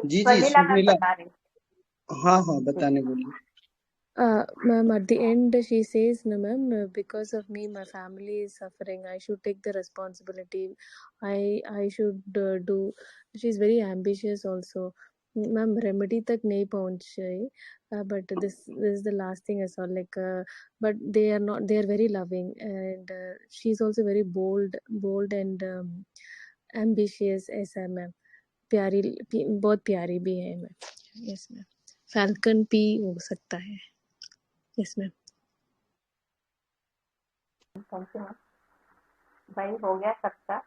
Speaker 1: जी
Speaker 7: प्रमिला मैम
Speaker 1: सुमिला,
Speaker 7: बता रही
Speaker 1: हाँ हाँ बताने बोलिए।
Speaker 4: ma'am, at the end, she says, no, ma'am, because of me, my family is suffering. I should take the responsibility. I should do. She's very ambitious also. Ma'am, remedy तक नहीं पहुंच गई. But this is the last thing I saw. Like, but they are not. They are very loving, and she's also very bold and ambitious. ऐसा है मैम. प्यारी, बहुत प्यारी भी है ma'am. Yes, ma'am. Falcon P हो सकता है. Yes, ma'am.
Speaker 7: Thank you ma'am. भाई हो गया सबका।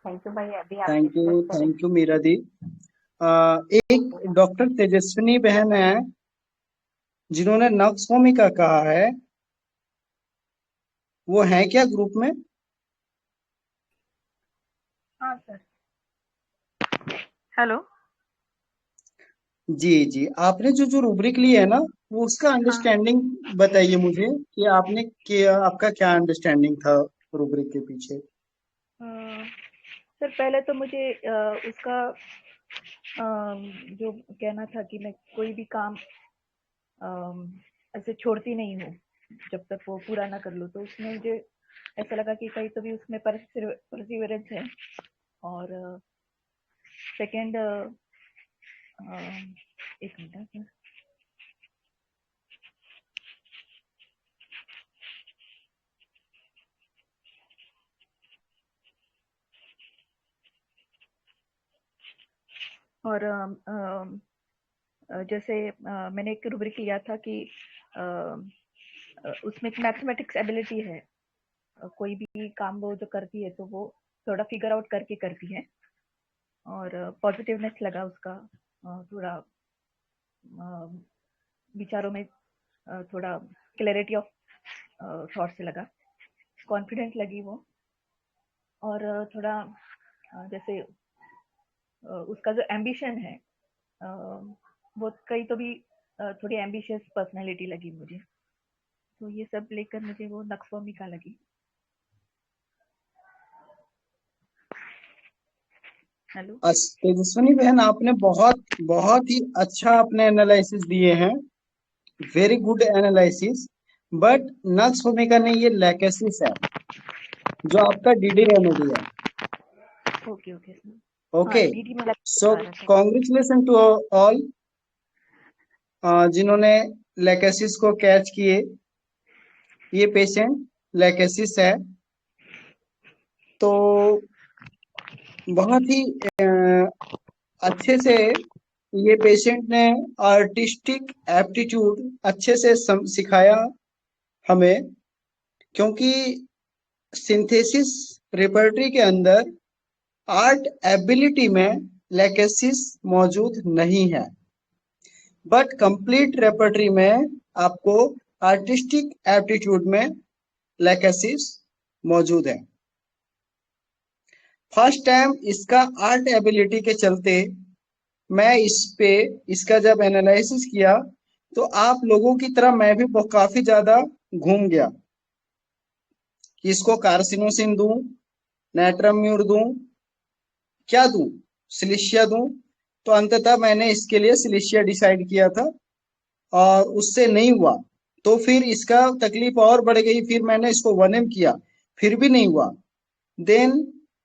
Speaker 7: थैंक यू भाई, अभी आप डिस्कस करें।
Speaker 1: थैंक यू मीरा दी। एक डॉक्टर तेजस्विनी बहन है जिन्होंने नक्स भूमिका कहा है, वो है क्या ग्रुप में?
Speaker 22: हाँ सर। हेलो।
Speaker 1: जी जी, आपने जो रूब्रिक ली है ना, वो उसका अंडरस्टैंडिंग बताइए मुझे कि आपने आपका क्या अंडरस्टैंडिंग था रूब्रिक के पीछे।
Speaker 22: सर पहले तो मुझे उसका जो कहना था कि मैं कोई भी काम ऐसे छोड़ती नहीं हूँ जब तक वो पूरा ना कर लूँ, तो उसमें मुझे ऐसा लगा कि कहीं तो भी उसमें परसिवरेंस है। और सेकंड, एक मिनट सर। और जैसे मैंने एक रूब्रिक लिया था कि उसमें एक मैथमेटिक्स एबिलिटी है, कोई भी काम वो जो करती है तो वो थोड़ा फिगर आउट करके करती है। और पॉजिटिवनेस लगा उसका, थोड़ा विचारों में थोड़ा क्लैरिटी ऑफ थॉट से लगा, कॉन्फिडेंट लगी वो। और थोड़ा जैसे उसका जो एम्बिशन है वो कहीं तो भी थोड़ी एम्बिशियस पर्सनालिटी लगी मुझे। तो ये सब लेकर मुझे वो नक्स भूमिका लगी। हेलो।
Speaker 1: तेजस्विनी बहन, आपने बहुत ही अच्छा अपने एनालिसिस दिए हैं, वेरी गुड एनालिसिस। बट नक्स भूमिका नहीं, ये लैकेसिस है जो आपका डीडी रेमेडी है।
Speaker 22: Okay okay sir.
Speaker 1: ओके,
Speaker 22: हाँ, डीडी में
Speaker 1: सो कॉन्ग्रेचुलेशन टू ऑल जिन्होंने लैकेसिस को कैच किए। ये पेशेंट लैकेसिस है, तो बहुत ही अच्छे से ये पेशेंट ने आर्टिस्टिक एप्टीट्यूड अच्छे से सिखाया हमें, क्योंकि सिंथेसिस रेपर्टरी के अंदर आर्ट एबिलिटी में लैकेसिस मौजूद नहीं है, बट कंप्लीट रेपर्टरी में आपको आर्टिस्टिक एप्टीट्यूड में लैकेसिस मौजूद है। फर्स्ट टाइम इसका आर्ट एबिलिटी के चलते मैं इसका जब एनालिसिस किया तो आप लोगों की तरह मैं भी काफी ज्यादा घूम गया। इसको कार्सिनोसिन दूं, नाइट्रम्यूर दूं, क्या दूं, सिलिशिया दूं, तो अंततः मैंने इसके लिए सिलिशिया डिसाइड किया था और उससे नहीं हुआ, तो फिर इसका तकलीफ और बढ़ गई। फिर मैंने इसको 1M किया, फिर भी नहीं हुआ। देन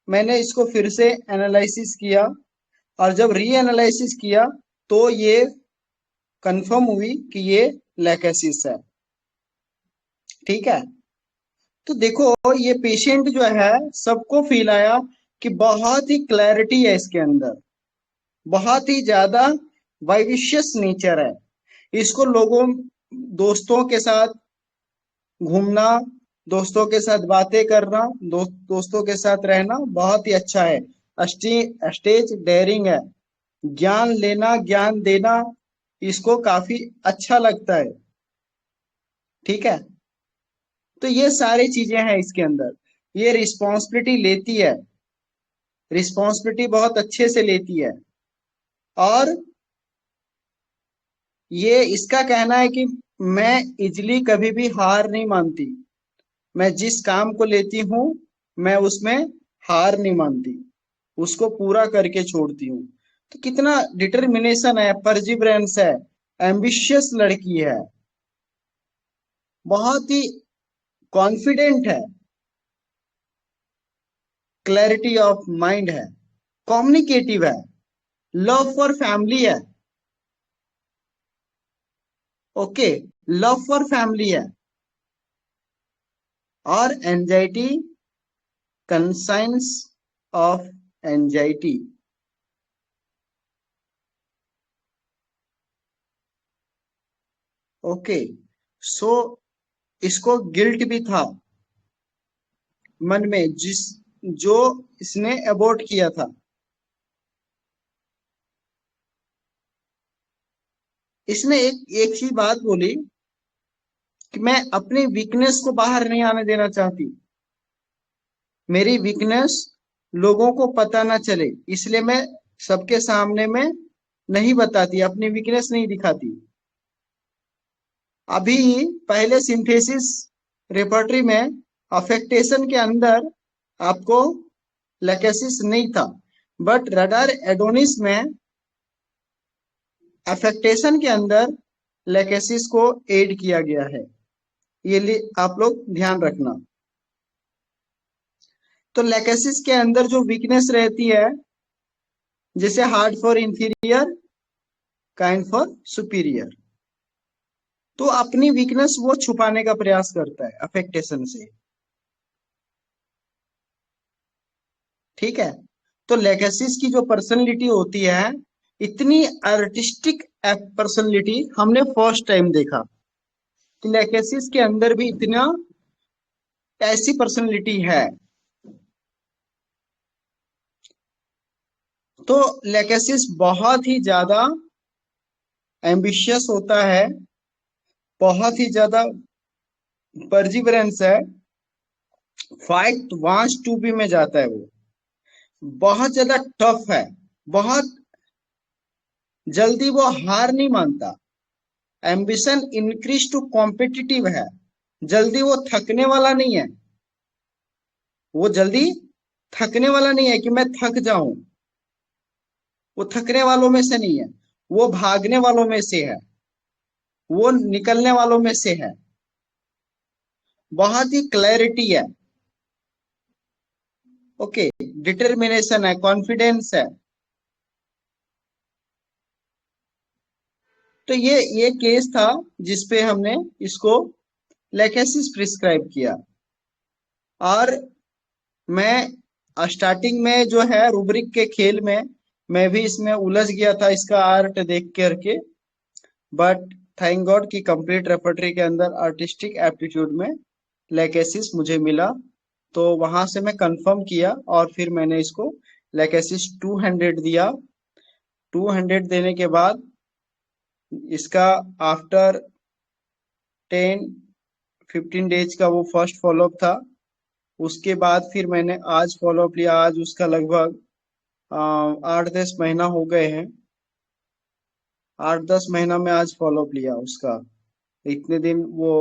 Speaker 1: मैंने इसको फिर से एनालिसिस किया, और जब री एनालिसिस किया तो ये कंफर्म हुई कि ये लैकेसिस है। ठीक है, तो देखो ये पेशेंट जो है, सबको फील आया कि बहुत ही क्लैरिटी है इसके अंदर, बहुत ही ज्यादा वाइविशियस नेचर है। इसको लोगों दोस्तों के साथ घूमना, दोस्तों के साथ बातें करना, दोस्तों के साथ रहना बहुत ही अच्छा है। स्टेज डेयरिंग है, ज्ञान लेना ज्ञान देना इसको काफी अच्छा लगता है। ठीक है, तो ये सारी चीजें हैं इसके अंदर। ये रिस्पॉन्सिबिलिटी लेती है, रिस्पॉन्सिबिलिटी बहुत अच्छे से लेती है। और ये इसका कहना है कि मैं इजली कभी भी हार नहीं मानती, मैं जिस काम को लेती हूँ मैं उसमें हार नहीं मानती, उसको पूरा करके छोड़ती हूँ। तो कितना डिटर्मिनेशन है, परजिवरेंस है, एम्बिशियस लड़की है, बहुत ही कॉन्फिडेंट है, क्लैरिटी ऑफ माइंड है, कम्युनिकेटिव है, लव फॉर फैमिली है। ओके, लव फॉर फैमिली है, और anxiety, conscience of anxiety. Okay, so इसको गिल्ट भी था मन में, जो इसने अबॉर्ट किया था। इसने एक ही बात बोली कि मैं अपनी वीकनेस को बाहर नहीं आने देना चाहती, मेरी वीकनेस लोगों को पता ना चले, इसलिए मैं सबके सामने में नहीं बताती, अपनी वीकनेस नहीं दिखाती। अभी पहले सिंथेसिस रेपर्टरी में अफेक्टेशन के अंदर आपको लेकेसिस नहीं था, बट रडार एडोनिस में अफेक्टेशन के अंदर लेकेसिस को ऐड किया गया है, ये आप लोग ध्यान रखना। तो लेकेसिस के अंदर जो वीकनेस रहती है, जैसे hard for inferior, kind for superior, तो अपनी वीकनेस वो छुपाने का प्रयास करता है अफेक्टेशन से। ठीक है, तो लेकेसिस की जो पर्सनैलिटी होती है, इतनी आर्टिस्टिक पर्सनैलिटी हमने फर्स्ट टाइम देखा कि लेकेसिस के अंदर भी इतना ऐसी पर्सनैलिटी है। तो लेकेसिस बहुत ही ज्यादा एम्बिशियस होता है, बहुत ही ज्यादा परजिवरेंस है, फाइट वांट्स टू बी में जाता है, वो बहुत ज्यादा टफ है, बहुत जल्दी वो हार नहीं मानता, एम्बिशन इंक्रीज टू कॉम्पिटिटिव है, जल्दी वो थकने वाला नहीं है, वो जल्दी थकने वाला नहीं है कि मैं थक जाऊं, वो थकने वालों में से नहीं है, वो भागने वालों में से है, वो निकलने वालों में से है, बहुत ही क्लैरिटी है। ओके, डिटर्मिनेशन है, कॉन्फिडेंस है। तो ये केस था जिसपे हमने इसको लेकेसिस प्रिस्क्राइब किया। और मैं स्टार्टिंग में जो है रूब्रिक के खेल में मैं भी इसमें उलझ गया था, इसका आर्ट देख करके, बट थैंक गॉड कि कंप्लीट रेपर्टरी के अंदर आर्टिस्टिक एप्टीट्यूड में लेकेसिस मुझे मिला, तो वहां से मैं कंफर्म किया और फिर मैंने इसको लेकेसिस 200 दिया। 200 देने के बाद इसका आफ्टर 10-15 डेज का वो फर्स्ट फॉलोअप था। उसके बाद फिर मैंने आज फॉलोअप लिया, आज उसका लगभग 8-10 महीना हो गए हैं, 8-10 महीना में आज फॉलोअप लिया उसका। इतने दिन वो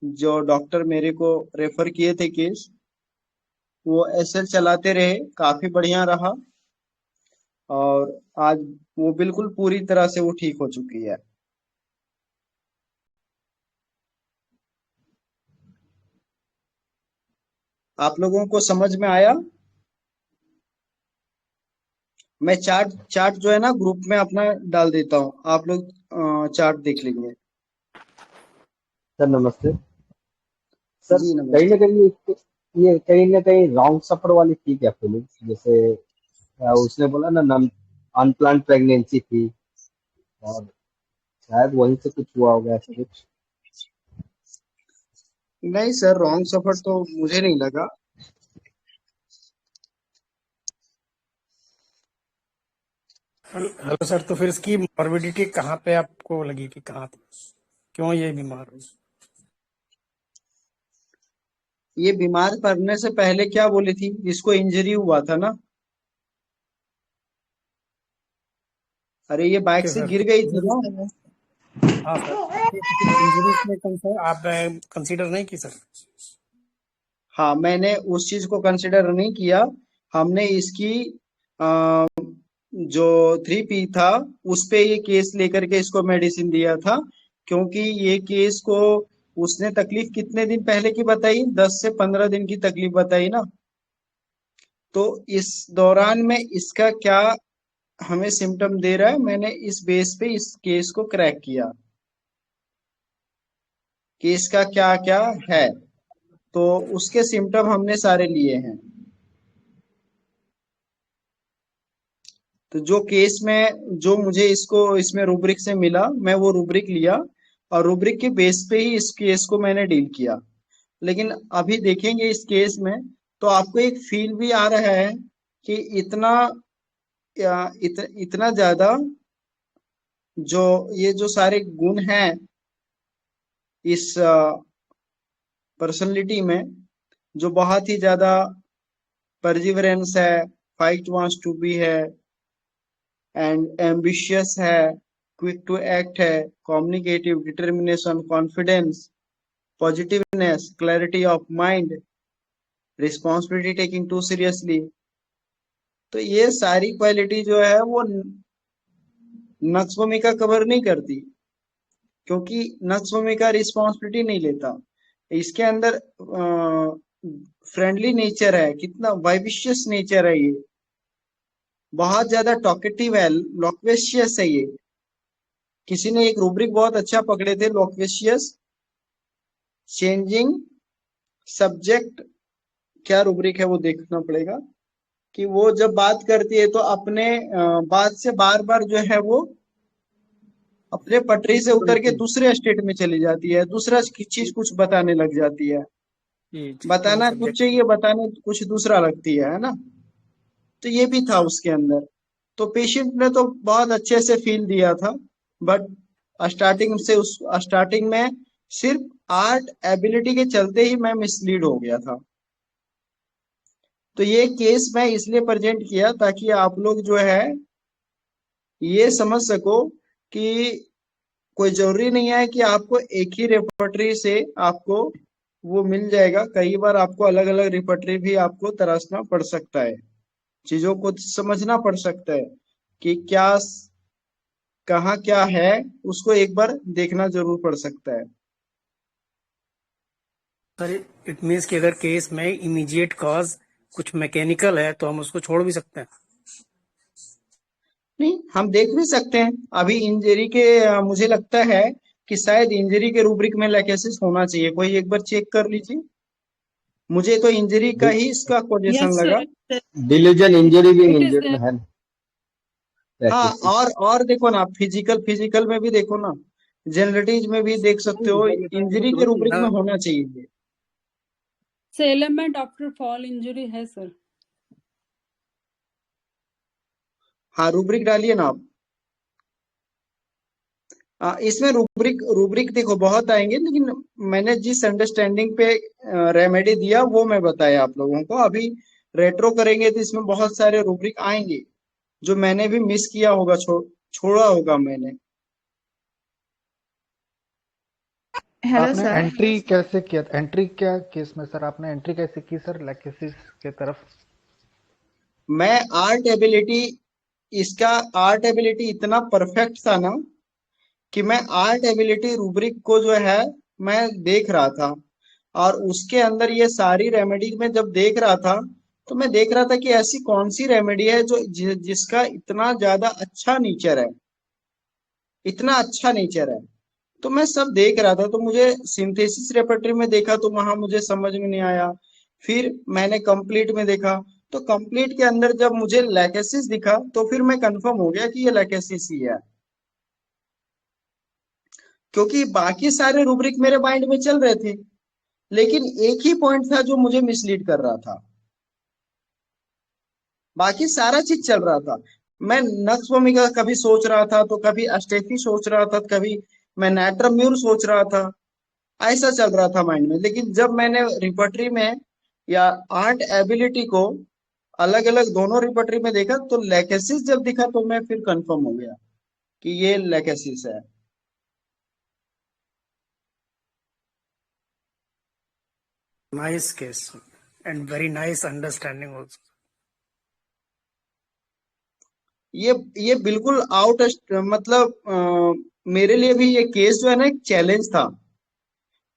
Speaker 1: जो डॉक्टर मेरे को रेफर किए थे केस, वो एसएल चलाते रहे, काफी बढ़िया रहा, और आज वो बिल्कुल पूरी तरह से वो ठीक हो चुकी है। आप लोगों को समझ में आया? मैं चार्ट जो है ना ग्रुप में अपना डाल देता हूँ, आप लोग चार्ट देख लेंगे।
Speaker 2: सर नमस्ते। सर
Speaker 1: जी
Speaker 2: कहीं
Speaker 1: नमस्ते।
Speaker 2: ना कहीं ये कहीं ना कहीं रॉन्ग सफर वाली थी क्या फीलिंग्स? जैसे उसने बोला ना अनप्लान प्रेगनेंसी थी, और शायद वहीं से कुछ हुआ होगा ऐसा कुछ।
Speaker 1: नहीं सर, रॉन्ग सफर तो मुझे नहीं लगा।
Speaker 16: हेलो सर, तो फिर इसकी मॉर्बिडिटी कहाँ पे आपको लगी कि कहाँ थी, क्यों ये बीमार हुई?
Speaker 1: ये बीमार पड़ने से पहले क्या बोली थी, इसको इंजरी हुआ था ना, अरे ये बाइक
Speaker 16: ओके
Speaker 1: से
Speaker 16: सर,
Speaker 1: गिर गई थी ना।
Speaker 16: हाँ सर, इंजरीज में आप कंसीडर नहीं की सर?
Speaker 1: हाँ, मैंने उस चीज को कंसिडर नहीं किया। हमने इसकी आ, जो 3P था उस पे ये केस लेकर के इसको मेडिसिन दिया था, क्योंकि ये केस को उसने तकलीफ कितने दिन पहले की बताई, 10 से 15 दिन की तकलीफ बताई ना। तो इस दौरान में इसका क्या हमें सिम्टम दे रहा है, मैंने इस बेस पे इस केस को क्रैक किया कि इसका क्या क्या है। तो उसके सिम्टम हमने सारे लिए हैं। तो जो केस में जो मुझे इसको इसमें रूब्रिक से मिला, मैं वो रूब्रिक लिया और रूब्रिक के बेस पे ही इस केस को मैंने डील किया। लेकिन अभी देखेंगे इस केस में तो आपको एक फील भी आ रहा है कि इतना ज्यादा जो ये जो सारे गुण हैं इस पर्सनैलिटी में, जो बहुत ही ज्यादा परजिवरेंस है, फाइट वांट्स टू बी है, एंड एम्बिशियस है, क्विक टू एक्ट है, communicative, determination, confidence, positiveness, clarity of mind, responsibility taking too seriously. तो ये सारी क्वालिटी जो है वो नक्श भूमिका कवर नहीं करती, क्योंकि नक्श भूमिका रिस्पॉन्सिबिलिटी नहीं लेता। इसके अंदर फ्रेंडली नेचर है, कितना वाइविशियस नेचर है, ये बहुत ज्यादा टॉकेटिव है, लोक्वेशियस है। ये किसी ने एक रूब्रिक बहुत अच्छा पकड़े थे, लोक्वेशियस, चेंजिंग सब्जेक्ट, क्या रूब्रिक है वो देखना पड़ेगा, कि वो जब बात करती है तो अपने बात से बार बार जो है वो अपने पटरी से उतर के दूसरे स्टेट में चली जाती है, दूसरा चीज कुछ बताने लग जाती है, बताना कुछ चाहिए, बताने कुछ दूसरा लगती है ना। तो ये भी था उसके अंदर। तो पेशेंट ने तो बहुत अच्छे से फील दिया था, बट स्टार्टिंग में सिर्फ आर्ट एबिलिटी के चलते ही मैं मिसलीड हो गया था। तो ये केस मैं इसलिए प्रेजेंट किया ताकि आप लोग जो है ये समझ सको कि कोई जरूरी नहीं है कि आपको एक ही रेपर्टरी से आपको वो मिल जाएगा। कई बार आपको अलग अलग रेपर्टरी भी आपको तराशना पड़ सकता है, चीजों को समझना पड़ सकता है कि क्या कहाँ क्या है, उसको एक बार देखना जरूर पड़ सकता है।
Speaker 16: सर इट मीन्स कि अगर केस में इमीडिएट कॉज कुछ मैकेनिकल है तो हम उसको छोड़ भी सकते हैं?
Speaker 1: नहीं, हम देख भी सकते हैं। अभी इंजरी के मुझे लगता है कि शायद इंजरी के रूब्रिक में लैकेसिस होना चाहिए, कोई एक बार चेक कर लीजिए। मुझे तो इंजरी का ही इसका कोजेशन लगा।
Speaker 2: डिलीजन इंजरी भी इंजर्ड में है ना।
Speaker 1: हाँ,
Speaker 2: Lackesis।
Speaker 1: और देखो ना, फिजिकल में भी देखो ना, जनरेटिव में भी देख सकते हो, इंजरी के रूब्रिक में होना चाहिए।
Speaker 3: एलिमेंट आफ्टर फॉल इंजरी है सर।
Speaker 1: हाँ, रूब्रिक डालिए ना आप। इसमें रूब्रिक देखो बहुत आएंगे, लेकिन मैंने जिस अंडरस्टैंडिंग पे रेमेडी दिया वो मैं बताया आप लोगों को। अभी रेट्रो करेंगे तो इसमें बहुत सारे रूब्रिक आएंगे जो मैंने भी मिस किया होगा, छोड़ा होगा मैंने।
Speaker 11: हेलो
Speaker 19: आपने
Speaker 11: सर।
Speaker 19: एंट्री कैसे किया, एंट्री क्या केस में सर आपने एंट्री कैसे की सर लैकेसिस के तरफ?
Speaker 1: मैं इसका आर्ट एबिलिटी इतना परफेक्ट था ना कि मैं आर्ट एबिलिटी रूब्रिक को जो है मैं देख रहा था, और उसके अंदर ये सारी रेमेडी में जब देख रहा था तो मैं देख रहा था कि ऐसी कौन सी रेमेडी है जो जिसका इतना ज्यादा अच्छा नेचर है, इतना अच्छा नेचर है। तो मैं सब देख रहा था, तो मुझे सिंथेसिस रेपर्टरी में देखा तो वहां मुझे समझ में नहीं आया। फिर मैंने कंप्लीट में देखा, तो कंप्लीट के अंदर जब मुझे लैकेसिस दिखा तो फिर मैं कंफर्म हो गया कि ये लैकेसिस ही है, क्योंकि बाकी सारे रूब्रिक मेरे माइंड में चल रहे थे, लेकिन एक ही पॉइंट था जो मुझे मिसलीड कर रहा था। बाकी सारा चीज चल रहा था। मैं नक्श भूमिका कभी सोच रहा था, तो कभी अस्टेफी सोच रहा था, कभी मैं नाट्रम्यूर सोच रहा था, ऐसा चल रहा था माइंड में। लेकिन जब मैंने रिपर्टरी में या आर्ट एबिलिटी को अलग अलग दोनों रिपर्टरी में देखा तो लैकेसिस जब दिखा तो मैं फिर कंफर्म हो गया कि ये लैकेसिस है।
Speaker 16: nice case and very nice understanding also.
Speaker 1: ये बिल्कुल आउट, मतलब मेरे लिए भी ये केस जो है ना एक चैलेंज था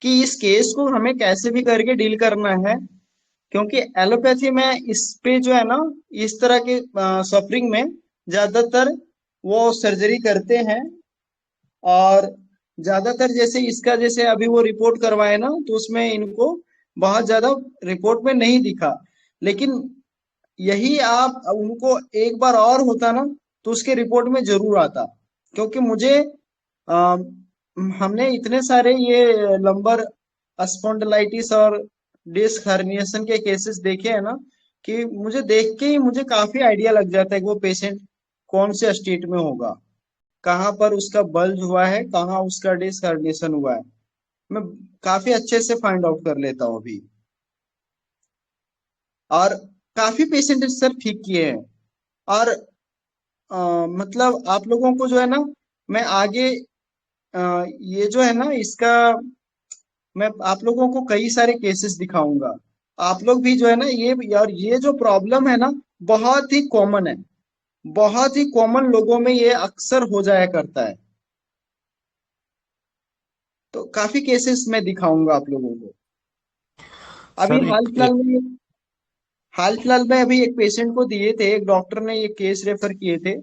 Speaker 1: कि इस केस को हमें कैसे भी करके डील करना है, क्योंकि एलोपैथी में इस पे जो है ना इस तरह के सफरिंग में ज्यादातर वो सर्जरी करते हैं, और ज्यादातर जैसे इसका जैसे अभी वो रिपोर्ट करवाए ना तो उसमें इनको बहुत ज्यादा रिपोर्ट में नहीं दिखा, लेकिन यही आप उनको एक बार और होता ना तो उसके रिपोर्ट में जरूर आता, क्योंकि मुझे हमने इतने सारे ये लंबर स्पॉन्डिलाइटिस और डिस्क हर्निएशन के केसेस देखे हैं ना कि मुझे देख के ही मुझे काफी आइडिया लग जाता है कि वो पेशेंट कौन से स्टेट में होगा, कहाँ पर उसका बल्ज हुआ है, कहाँ उसका डिस्क हर्निएशन हुआ है, मैं काफी अच्छे से फाइंड आउट कर लेता हूँ अभी। और काफी पेशेंट सर ठीक किए हैं, और मतलब आप लोगों को जो है ना मैं आगे ये जो है ना इसका मैं आप लोगों को कई सारे केसेस दिखाऊंगा, आप लोग भी जो है ना ये जो प्रॉब्लम है ना बहुत ही कॉमन है, बहुत ही कॉमन लोगों में ये अक्सर हो जाया करता है, तो काफी केसेस मैं दिखाऊंगा आप लोगों को। अभी
Speaker 9: सर
Speaker 1: हाल फिलहाल में अभी एक पेशेंट को दिए थे, एक डॉक्टर ने ये केस रेफर किए थे,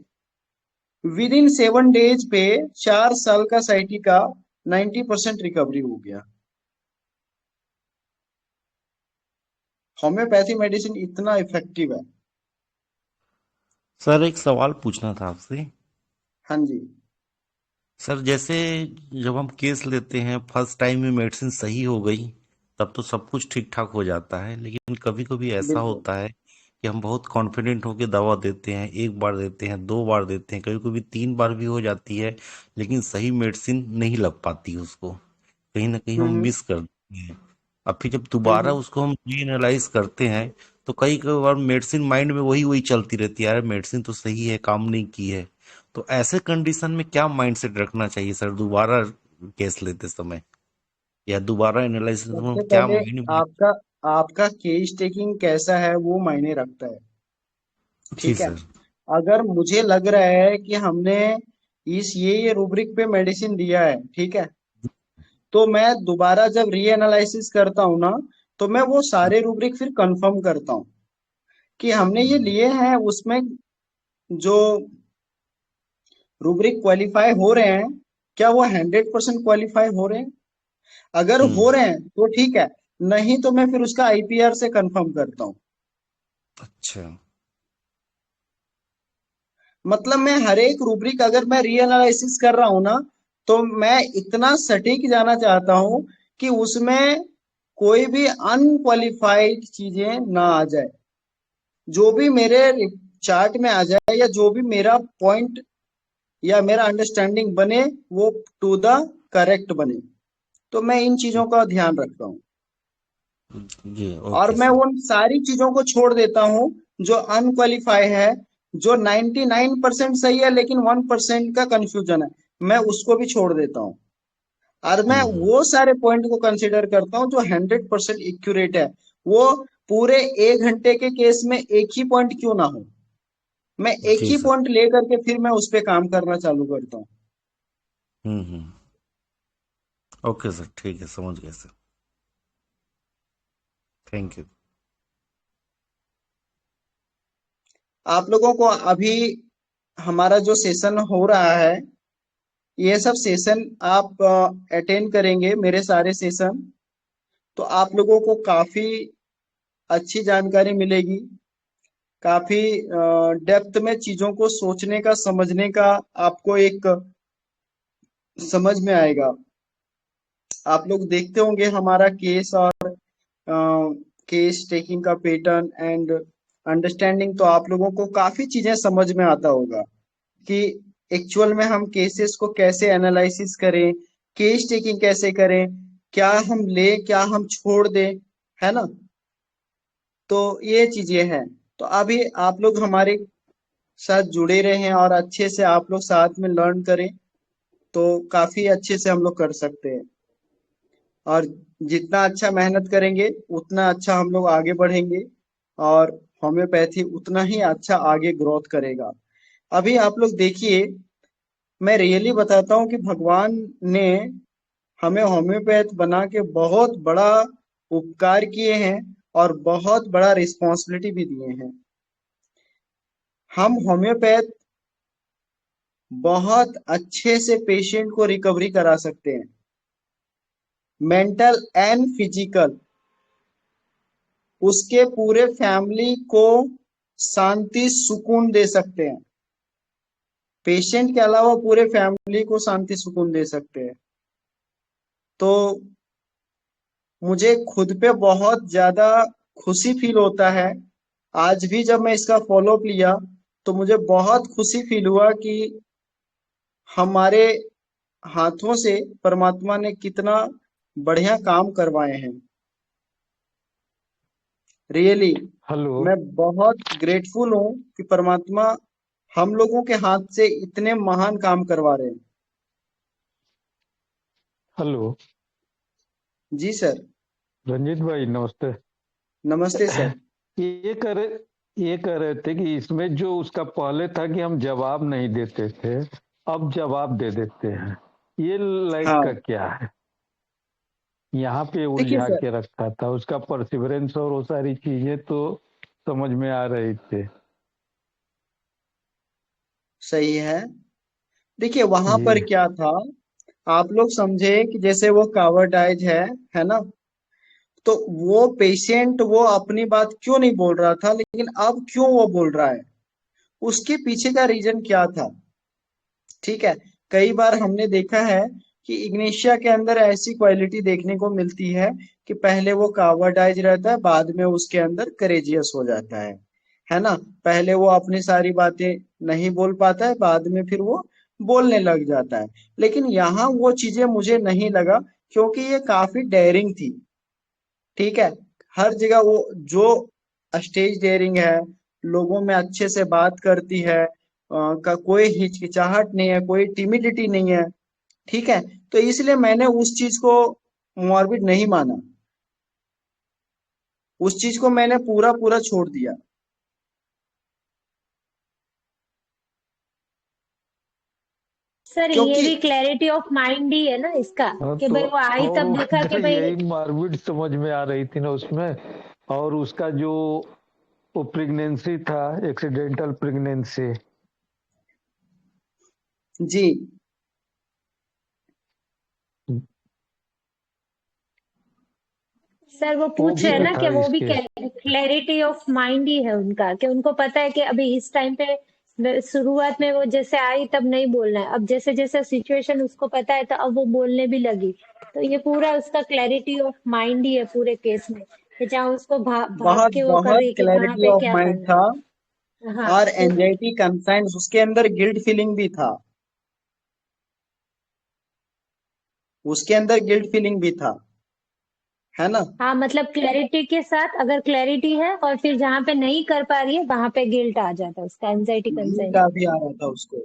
Speaker 1: विद इन 7 डेज पे 4 साल का साइटी का 90% रिकवरी हो गया। होम्योपैथी मेडिसिन इतना इफेक्टिव है।
Speaker 9: सर एक सवाल पूछना था आपसे।
Speaker 1: हाँ जी
Speaker 9: सर जैसे जब हम केस लेते हैं फर्स्ट टाइम में मेडिसिन सही हो गई तब तो सब कुछ ठीक ठाक हो जाता है, लेकिन कभी कभी ऐसा
Speaker 1: बिल्कुल
Speaker 9: होता है कि हम बहुत कॉन्फिडेंट होकर दवा देते हैं, एक बार देते हैं, 2 बार देते हैं, कभी कभी 3 बार भी हो जाती है, लेकिन सही मेडिसिन नहीं लग पाती उसको, कहीं ना कहीं हम
Speaker 1: हम्म
Speaker 9: मिस कर देते हैं। अब फिर जब
Speaker 1: हम्म
Speaker 9: दोबारा उसको हम रीएनालाइज करते हैं तो कई कई बार मेडिसिन माइंड में वही वही चलती रहती है, यार मेडिसिन तो सही है, काम नहीं की है। तो ऐसे कंडीशन में क्या माइंडसेट रखना चाहिए सर दोबारा केस लेते समय या दोबारा एनालिसिस में
Speaker 1: सबसे
Speaker 9: क्या
Speaker 1: पहले
Speaker 9: माइंड में?
Speaker 1: आपका आपका केस टेकिंग कैसा है वो मायने रखता है,
Speaker 9: जी
Speaker 1: ठीक है।
Speaker 9: सर।
Speaker 1: अगर मुझे लग रहा है कि हमने इस ये रूब्रिक पे मेडिसिन दिया है, ठीक है, तो मैं दोबारा जब रीएनालाइसिस करता हूँ ना तो मैं वो सारे रूब्रिक फिर कंफर्म करता हूँ कि हमने ये लिए हैं, उसमें जो रूब्रिक क्वालिफाई हो रहे हैं क्या वो 100% क्वालिफाई हो रहे हैं, अगर हो रहे हैं तो ठीक है, नहीं तो मैं फिर उसका आईपीआर से कंफर्म करता हूँ।
Speaker 9: अच्छा।
Speaker 1: मतलब मैं हर एक रूब्रिक अगर मैं रीएनालाइसिस कर रहा हूं ना तो मैं इतना सटीक जाना चाहता हूं कि उसमें कोई भी अनक्वालिफाइड चीजें ना आ जाए, जो भी मेरे चार्ट में आ जाए या जो भी मेरा पॉइंट या मेरा अंडरस्टैंडिंग बने वो टू द करेक्ट बने, तो मैं इन चीजों का ध्यान रखता हूँ।
Speaker 9: जी
Speaker 1: और
Speaker 9: ओके
Speaker 1: मैं
Speaker 9: सर।
Speaker 1: उन सारी चीजों को छोड़ देता हूँ जो अनक्वालिफाई है, जो 99% सही है लेकिन 1% का कंफ्यूजन है, मैं उसको भी छोड़ देता हूँ, और मैं वो सारे पॉइंट को कंसिडर करता हूँ जो 100% एक्यूरेट है। वो पूरे 1 घंटे के केस में एक ही पॉइंट क्यों ना हो, मैं एक
Speaker 9: जी
Speaker 1: ही
Speaker 9: सर।
Speaker 1: पॉइंट लेकर के फिर मैं उस पर काम करना चालू करता हूँ।
Speaker 9: हम्म। ओके सर, ठीक है, समझ गए सर। Thank you.
Speaker 1: आप लोगों को अभी हमारा जो सेशन हो रहा है ये सब सेशन आप अटेंड करेंगे, मेरे सारे सेशन, तो आप लोगों को काफी अच्छी जानकारी मिलेगी, काफी डेप्थ में चीजों को सोचने का, समझने का आपको एक समझ में आएगा। आप लोग देखते होंगे हमारा केस और केस टेकिंग का पैटर्न एंड अंडरस्टैंडिंग, तो आप लोगों को काफी चीजें समझ में आता होगा कि एक्चुअल में हम केसेस को कैसे एनालिसिस करें, केस टेकिंग कैसे करें, क्या हम ले क्या हम छोड़ दें, है ना। तो ये चीजें हैं, तो अभी आप लोग हमारे साथ जुड़े रहें और अच्छे से आप लोग साथ में लर्न करें तो काफी अच्छे से हम लोग कर सकते हैं। और जितना अच्छा मेहनत करेंगे उतना अच्छा हम लोग आगे बढ़ेंगे और होम्योपैथी उतना ही अच्छा आगे ग्रोथ करेगा। अभी आप लोग देखिए, मैं रियली बताता हूँ कि भगवान ने हमें होम्योपैथ बना के बहुत बड़ा उपकार किए हैं और बहुत बड़ा रिस्पॉन्सिबिलिटी भी दिए हैं। हम होम्योपैथ बहुत अच्छे से पेशेंट को रिकवरी करा सकते हैं, मेंटल एंड फिजिकल। उसके पूरे फैमिली को शांति सुकून दे सकते हैं। पेशेंट के अलावा पूरे फैमिली को शांति सुकून दे सकते हैं। तो मुझे खुद पे बहुत ज्यादा खुशी फील होता है। आज भी जब मैं इसका फॉलोअप लिया तो मुझे बहुत खुशी फील हुआ कि हमारे हाथों से परमात्मा ने कितना बढ़िया काम करवाए हैं। रियली
Speaker 5: हेलो
Speaker 1: मैं बहुत ग्रेटफुल हूँ कि परमात्मा हम लोगों के हाथ से इतने महान काम करवा रहे हैं।
Speaker 5: हेलो
Speaker 1: जी सर।
Speaker 5: रंजीत भाई नमस्ते।
Speaker 1: नमस्ते सर।
Speaker 5: ये कह रहे थे कि इसमें जो उसका पहले था कि हम जवाब नहीं देते थे, अब जवाब दे देते हैं, ये लाइट
Speaker 1: हाँ
Speaker 5: का क्या है? यहाँ पे
Speaker 1: देखिए
Speaker 5: उलझा
Speaker 1: सर,
Speaker 5: के रखा था उसका परसिवरेंस और वो सारी चीजें तो समझ में आ रही थी।
Speaker 1: सही है। देखिए वहां
Speaker 5: जी
Speaker 1: पर क्या था, आप लोग समझे कि जैसे वो कावर्डाइज है ना, तो वो पेशेंट वो अपनी बात क्यों नहीं बोल रहा था, लेकिन अब क्यों वो बोल रहा है, उसके पीछे का रीजन क्या था। ठीक है, कई बार हमने देखा है कि इग्निशिया के अंदर ऐसी क्वालिटी देखने को मिलती है कि पहले वो कावर्डाइज रहता है, बाद में उसके अंदर करेजियस हो जाता है ना। पहले वो अपनी सारी बातें नहीं बोल पाता है, बाद में फिर वो बोलने लग जाता है। लेकिन यहाँ वो चीजें मुझे नहीं लगा, क्योंकि ये काफी डेयरिंग थी। ठीक है, हर जगह वो जो स्टेज डेयरिंग है, लोगों में अच्छे से बात करती है, का कोई हिचकिचाहट नहीं है, कोई टिमिडिटी नहीं है। ठीक है, तो इसलिए मैंने उस चीज को मॉर्बिड नहीं माना, उस चीज को मैंने पूरा पूरा छोड़ दिया।
Speaker 13: सर ये
Speaker 1: क्योंकि
Speaker 13: भी क्लैरिटी ऑफ माइंड ही है ना इसका,
Speaker 5: हाँ
Speaker 13: कि
Speaker 5: तो
Speaker 13: भाई वो आई
Speaker 5: और
Speaker 13: तब देखा कि भाई
Speaker 5: यही मारविड समझ में आ रही थी ना उसमें। और उसका जो वो प्रेगनेंसी था, एक्सीडेंटल प्रेगनेंसी।
Speaker 1: जी
Speaker 13: सर वो
Speaker 5: वो
Speaker 13: पूछ
Speaker 5: भी
Speaker 13: रहे हैं
Speaker 5: तो
Speaker 13: ना
Speaker 5: था
Speaker 13: कि वो भी
Speaker 5: इसके।
Speaker 13: क्लैरिटी ऑफ माइंड ही है उनका, कि उनको पता है कि अभी इस टाइम पे शुरुआत में वो जैसे आई तब नहीं बोलना है, अब जैसे जैसे सिचुएशन उसको पता है तो अब वो बोलने भी लगी। तो ये पूरा उसका क्लैरिटी ऑफ माइंड ही है पूरे केस में, कि जहाँ उसको भाग
Speaker 1: बहुत
Speaker 13: के वो कर
Speaker 1: बहुत
Speaker 13: रही है कि कहाँ
Speaker 1: क्लैरिटी
Speaker 13: पे
Speaker 1: ऑफ
Speaker 13: क्या
Speaker 1: माइंड
Speaker 13: करना
Speaker 1: था,
Speaker 13: है। हाँ
Speaker 1: और
Speaker 13: तो
Speaker 1: एंजाइटी कंसाइन, उसके अंदर गिल्ट फीलिंग भी था, उसके अंदर गिल्ट फीलिंग भी था, है ना।
Speaker 13: हाँ मतलब क्लैरिटी के साथ, अगर क्लैरिटी है और फिर जहाँ पे नहीं कर पा रही है वहां पे गिल्ट आ जाता है, उसका एंजाइटी
Speaker 1: गिल्ट
Speaker 13: कंसाइन।
Speaker 1: भी आ रहा था उसको।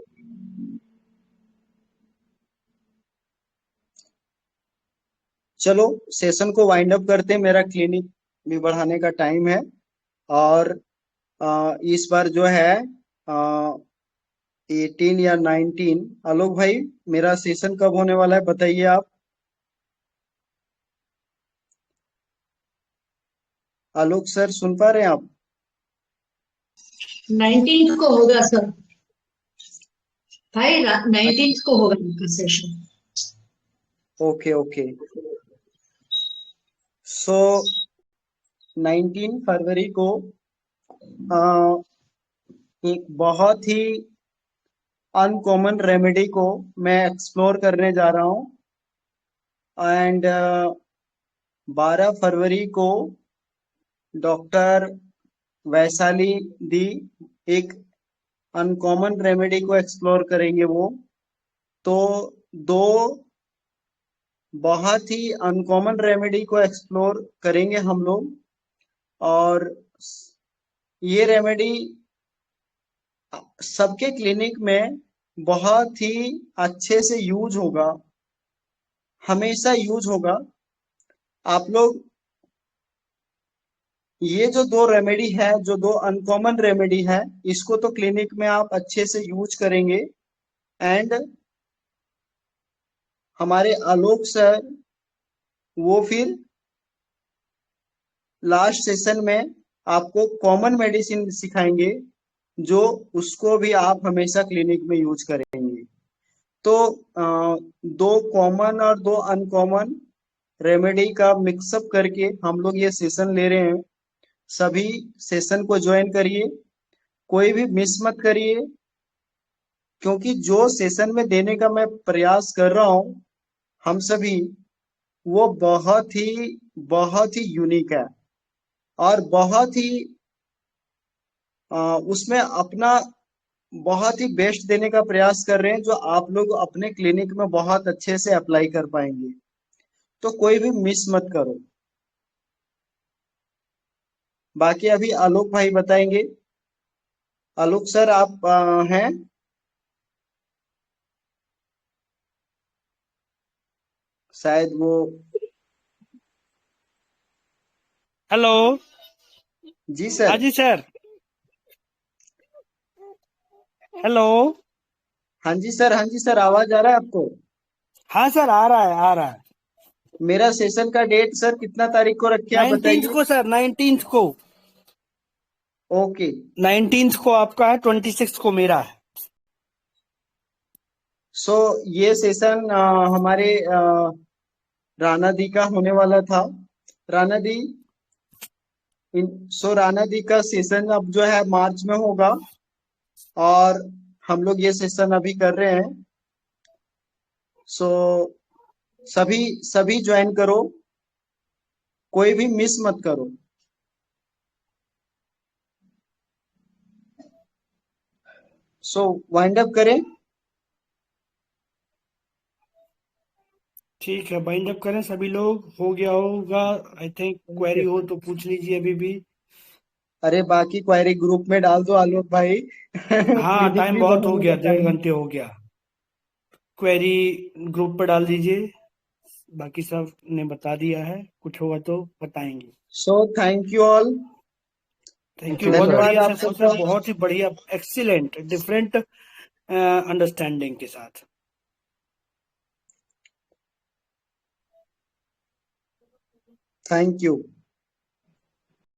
Speaker 1: चलो सेशन को वाइंड अप करते हैं, मेरा क्लिनिक भी बढ़ाने का टाइम है। और इस बार जो है 18 या 19, आलोक भाई मेरा सेशन कब होने वाला है बताइए आप। आलोक सर सुन पा रहे हैं आप?
Speaker 8: 19th को होगा सर भाई, 19th को होगा उनका सेशन।
Speaker 1: ओके ओके, सो 19 फरवरी को एक बहुत ही अनकॉमन रेमेडी को मैं एक्सप्लोर करने जा रहा हूँ। एंड 12 फरवरी को डॉक्टर वैशाली दी एक अनकॉमन रेमेडी को एक्सप्लोर करेंगे वो। तो दो बहुत ही अनकॉमन रेमेडी को एक्सप्लोर करेंगे हम लोग, और ये रेमेडी सबके क्लिनिक में बहुत ही अच्छे से यूज होगा, हमेशा यूज होगा। आप लोग ये जो दो रेमेडी है, जो दो अनकॉमन रेमेडी है, इसको तो क्लिनिक में आप अच्छे से यूज करेंगे। एंड हमारे आलोक सर वो फिर लास्ट सेशन में आपको कॉमन मेडिसिन सिखाएंगे, जो उसको भी आप हमेशा क्लिनिक में यूज करेंगे। तो दो कॉमन और दो अनकॉमन रेमेडी का मिक्सअप करके हम लोग ये सेशन ले रहे हैं। सभी सेशन को ज्वाइन करिए, कोई भी मिस मत करिए, क्योंकि जो सेशन में देने का मैं प्रयास कर रहा हूं हम सभी, वो बहुत ही यूनिक है और बहुत ही उसमें अपना बहुत ही बेस्ट देने का प्रयास कर रहे हैं, जो आप लोग अपने क्लिनिक में बहुत अच्छे से अप्लाई कर पाएंगे। तो कोई भी मिस मत करो। बाकी अभी आलोक भाई बताएंगे। आलोक सर आप हैं? शायद वो।
Speaker 10: हेलो।
Speaker 1: जी सर।
Speaker 10: हाँ जी सर। हेलो।
Speaker 1: हाँ जी सर, हाँ जी सर, आवाज आ रहा है आपको?
Speaker 10: हाँ सर, आ रहा है, आ रहा है।
Speaker 1: मेरा सेशन का डेट सर कितना तारीख को रखे आप
Speaker 10: 19th
Speaker 1: बताइए।
Speaker 10: को सर, 19th को।
Speaker 1: ओके।
Speaker 10: 19th को आपका है, 26 को मेरा है।
Speaker 1: सो ये सेशन हमारे राणा दी का होने वाला था। राणा दी राणा दी का सेशन अब जो है मार्च में होगा, और हम लोग ये सेशन अभी कर रहे हैं। सो सभी सभी ज्वाइन करो, कोई भी मिस मत करो। सो वाइंड अप करें।
Speaker 10: ठीक है, बाइंड अप करें सभी लोग। हो गया होगा आई थिंक। क्वेरी हो तो पूछ लीजिए अभी भी।
Speaker 1: अरे बाकी क्वेरी ग्रुप में डाल दो आलोक भाई।
Speaker 10: हाँ,
Speaker 1: क्लिनिक
Speaker 10: टाइम
Speaker 1: भी तो
Speaker 10: बहुत हो
Speaker 1: हमें
Speaker 10: गया,
Speaker 1: बताना
Speaker 10: 1.5
Speaker 1: है।
Speaker 10: घंटे हो गया। क्वेरी ग्रुप पर डाल दीजिए। बाकी सब ने बता दिया है, कुछ होगा तो बताएंगे।
Speaker 1: So thank you all.
Speaker 10: Thank you, बहुत
Speaker 1: धन्यवाद
Speaker 10: बढ़िया
Speaker 1: आप
Speaker 10: सेशन
Speaker 1: सबका।
Speaker 10: सर, बहुत ही बढ़िया, एक्सीलेंट, डिफरेंट अंडरस्टैंडिंग के साथ।
Speaker 1: Thank you.